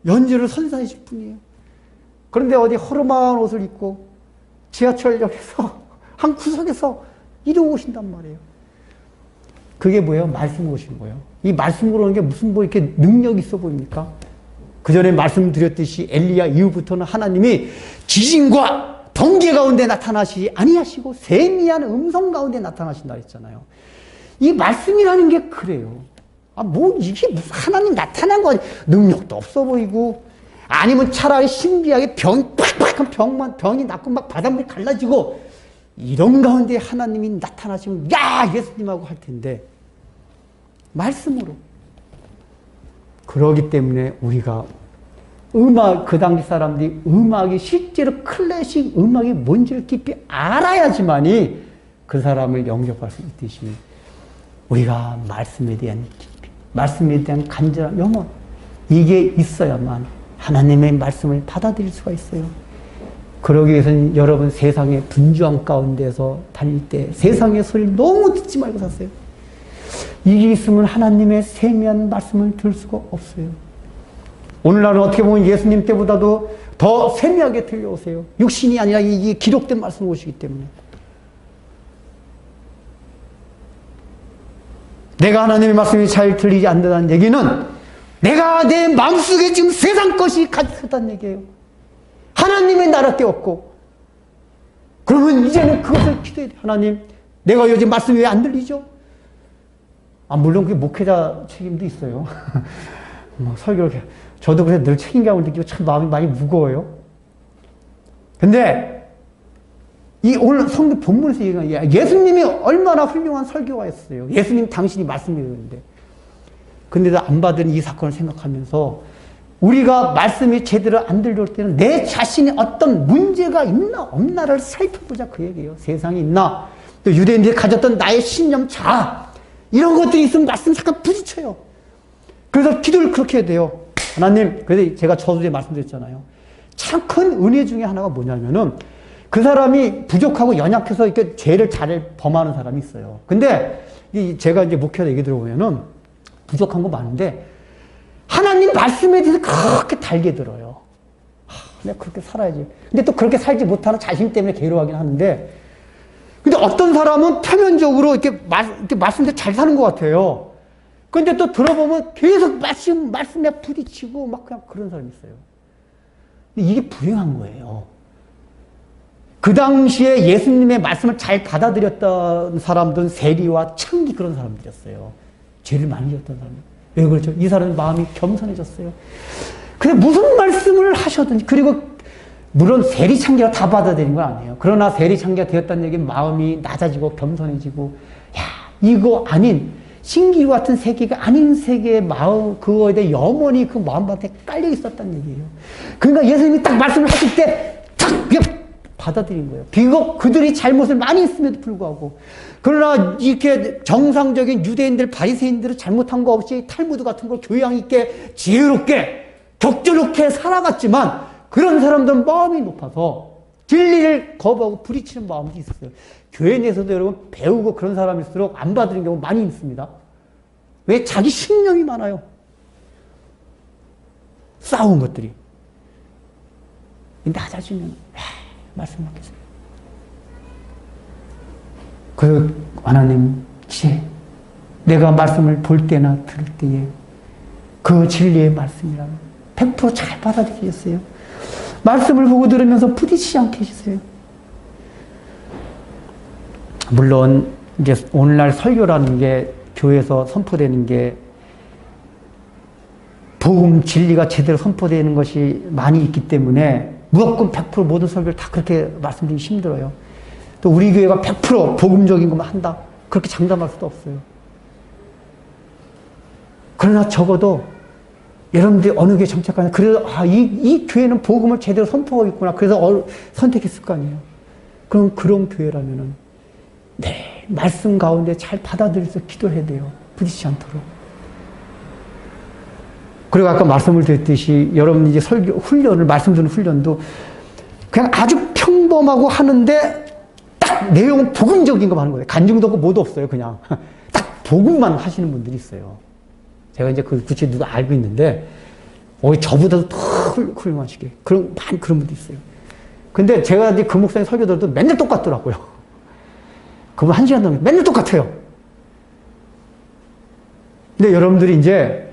Speaker 2: 연주를 선사해 줄 뿐이에요. 그런데 어디 허름한 옷을 입고 지하철역에서 한 구석에서 이러고 오신단 말이에요. 그게 뭐예요? 말씀으로 오신 거예요. 이 말씀으로 오는 게 무슨 이렇게 능력 있어 보입니까? 그 전에 말씀드렸듯이 엘리야 이후부터는 하나님이 지진과 번개 가운데 나타나시지 아니하시고 세미한 음성 가운데 나타나신다 했잖아요. 이 말씀이라는 게 그래요. 아, 이게 무슨 하나님 나타난 거 능력도 없어 보이고 아니면 차라리 신비하게 팍팍한 병이 낫고 막 바닷물이 갈라지고 이런 가운데 하나님이 나타나시면 야 예수님하고 할 텐데 말씀으로 그러기 때문에 우리가 그 당시 사람들이 음악이 실제로 클래식 음악이 뭔지를 깊이 알아야지만이 그 사람을 영접할 수 있듯이 우리가 말씀에 대한 깊이, 말씀에 대한 간절한 영혼 이게 있어야만 하나님의 말씀을 받아들일 수가 있어요. 그러기 위해서는 여러분 세상의 분주함 가운데서 다닐 때 세상의 소리를 너무 듣지 말고 사세요. 이게 있으면 하나님의 세미한 말씀을 들을 수가 없어요. 오늘날은 어떻게 보면 예수님 때보다도 더 세미하게 들려오세요. 육신이 아니라 이게 기록된 말씀을 오시기 때문에. 내가 하나님의 말씀이 잘 들리지 않는다는 얘기는 내가 내 마음속에 지금 세상 것이 가득하다는 얘기예요. 하나님의 나라 떼었고 그러면 이제는 그것을 기도해야 돼. 하나님 내가 요즘 말씀이 왜 안 들리죠? 물론 그게 목회자 책임도 있어요. 설교를 저도 그래서 늘 책임감을 느끼고 참 마음이 많이 무거워요. 근데 오늘 성경 본문에서 얘기하는 예수님이 얼마나 훌륭한 설교가였어요. 예수님 당신이 말씀이었는데 근데도 안 받은 이 사건을 생각하면서 우리가 말씀이 제대로 안 들려올 때는 내 자신이 어떤 문제가 있나 없나를 살펴보자 그 얘기예요. 세상이 있나 또 유대인들이 가졌던 나의 신념 자아 이런 것들이 있으면 말씀 잠깐 부딪혀요. 그래서 기도를 그렇게 해야 돼요. 하나님, 그래서 제가 저주에 말씀드렸잖아요. 참 큰 은혜 중에 하나가 뭐냐면은 그 사람이 부족하고 연약해서 이렇게 죄를 잘 범하는 사람이 있어요. 근데 제가 이제 목회자 얘기 들어보면은 부족한 거 많은데 하나님 말씀에 대해서 그렇게 달게 들어요. 내가 그렇게 살아야지. 근데 또 그렇게 살지 못하는 자신 때문에 괴로워하긴 하는데 근데 어떤 사람은 표면적으로 이렇게 말씀대로 잘 사는 것 같아요. 근데 또 들어보면 계속 말씀에 부딪히고 막 그냥 그런 사람이 있어요. 근데 이게 불행한 거예요. 그 당시에 예수님의 말씀을 잘 받아들였던 사람들은 세리와 창기 그런 사람들이었어요. 죄를 많이 지었던 사람. 왜 그렇죠? 이 사람의 마음이 겸손해졌어요. 근데 무슨 말씀을 하셔든지 그리고 물론 세리창기가 다 받아들인 건 아니에요. 그러나 세리창기가 되었다는 얘기는 마음이 낮아지고 겸손해지고, 야, 이거 아닌, 신기루 같은 세계가 아닌 세계의 마음, 그거에 대해 염원이 그 마음밭에 깔려 있었다는 얘기예요. 그러니까 예수님이 딱 말씀을 하실 때, 탁! 받아들인 거예요. 비록 그들이 잘못을 많이 했음에도 불구하고. 그러나 이렇게 정상적인 유대인들, 바리새인들은 잘못한 거 없이 탈무드 같은 걸 교양 있게, 지혜롭게, 격조롭게 살아갔지만, 그런 사람들은 마음이 높아서 진리를 거부하고 부딪히는 마음이 있었어요. 교회 내에서도 여러분 배우고 그런 사람일수록 안 받는 경우 많이 있습니다. 왜? 자기 신념이 많아요. 싸운 것들이. 낮아지면 말씀 받겠습니다. 그 하나님 이제 내가 말씀을 볼 때나 들을 때에 그 진리의 말씀이라면 100% 잘 받아들이겠어요. 말씀을 보고 들으면서 부딪히지 않게 해주세요. 물론 이제 오늘날 설교라는 게 교회에서 선포되는 게 복음 진리가 제대로 선포되는 것이 많이 있기 때문에 무조건 100% 모든 설교를 다 그렇게 말씀드리기 힘들어요. 또 우리 교회가 100% 복음적인 것만 한다. 그렇게 장담할 수도 없어요. 그러나 적어도 여러분들이 어느 교회 정착하냐. 그래서 이 교회는 복음을 제대로 선포하고 있구나. 그래서 선택했을 거 아니에요. 그럼 그런 교회라면은 네, 말씀 가운데 잘 받아들여서 기도해야 돼요. 부딪히지 않도록. 그리고 아까 말씀을 드렸듯이 여러분 이제 설교 훈련을 말씀 듣는 훈련도 그냥 아주 평범하고 하는데 딱 내용은 복음적인 것만 하는 거예요. 간증도 없고 뭐도 없어요. 그냥 딱 복음만 하시는 분들이 있어요. 제가 이제 그 구체 누가 알고 있는데 저보다도 더 훌륭하시게 그런 분도 있어요. 근데 제가 이제 그 목사님 설교 들어도 맨날 똑같더라고요. 그분 1시간 동안 맨날 똑같아요. 근데 여러분들이 이제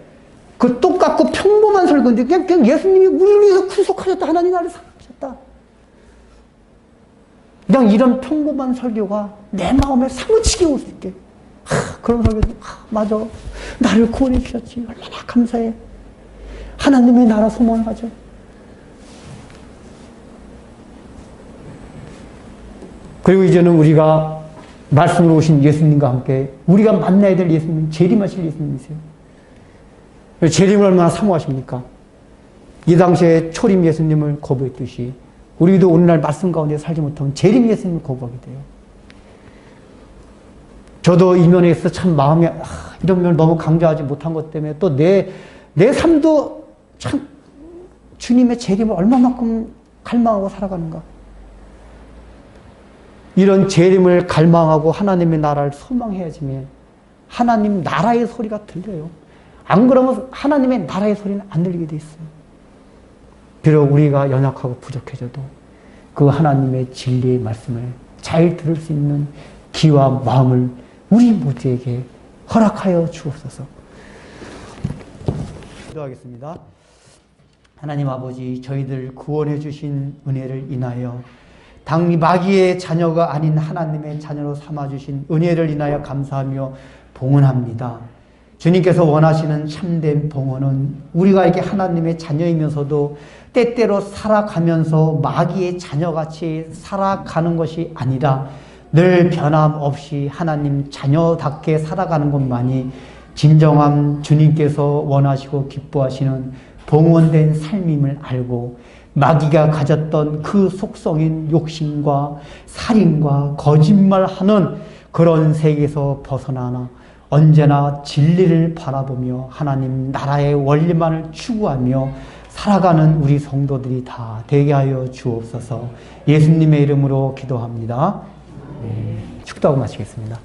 Speaker 2: 그 똑같고 평범한 설교인데 그냥 예수님이 우리를 위해서 구속하셨다. 하나님 나를 사랑하셨다. 그냥 이런 평범한 설교가 내 마음에 사무치게 올 수 있게. 그런 설교도 맞아. 나를 구원해 주셨지. 얼마나 감사해. 하나님의 나라 소망을 가져. 그리고 이제는 우리가 말씀으로 오신 예수님과 함께 우리가 만나야 될 예수님, 재림하실 예수님이세요. 재림을 얼마나 사모하십니까? 이 당시에 초림 예수님을 거부했듯이 우리도 오늘날 말씀 가운데 살지 못하면 재림 예수님을 거부하게 돼요. 저도 이 면에 있어서 참 마음이 이런 면을 너무 강조하지 못한 것 때문에 또 내 삶도 참 주님의 재림을 얼마만큼 갈망하고 살아가는가. 이런 재림을 갈망하고 하나님의 나라를 소망해야지만 하나님 나라의 소리가 들려요. 안 그러면 하나님의 나라의 소리는 안 들리게 돼 있어요. 비록 우리가 연약하고 부족해져도 그 하나님의 진리의 말씀을 잘 들을 수 있는 귀와 마음을 우리 모두에게 허락하여 주옵소서. 기도하겠습니다. 하나님 아버지, 저희들 구원해 주신 은혜를 인하여 당리 마귀의 자녀가 아닌 하나님의 자녀로 삼아주신 은혜를 인하여 감사하며 봉헌합니다. 주님께서 원하시는 참된 봉헌은 우리가 이렇게 하나님의 자녀이면서도 때때로 살아가면서 마귀의 자녀같이 살아가는 것이 아니라 늘 변함없이 하나님 자녀답게 살아가는 것만이 진정한 주님께서 원하시고 기뻐하시는 봉헌된 삶임을 알고 마귀가 가졌던 그 속성인 욕심과 살인과 거짓말하는 그런 세계에서 벗어나나 언제나 진리를 바라보며 하나님 나라의 원리만을 추구하며 살아가는 우리 성도들이 다 되게 하여 주옵소서. 예수님의 이름으로 기도합니다. 축도하고 마치겠습니다.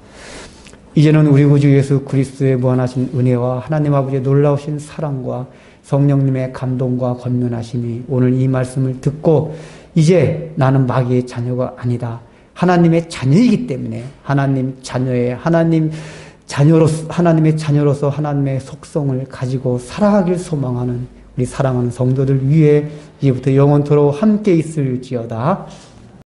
Speaker 2: 이제는 우리 구주 예수 그리스도의 무한하신 은혜와 하나님 아버지의 놀라우신 사랑과 성령님의 감동과 권면하심이 오늘 이 말씀을 듣고 이제 나는 마귀의 자녀가 아니다. 하나님의 자녀이기 때문에 하나님의 자녀로서 하나님의 속성을 가지고 살아가길 소망하는 우리 사랑하는 성도들 위해 이제부터 영원토록 함께 있을지어다.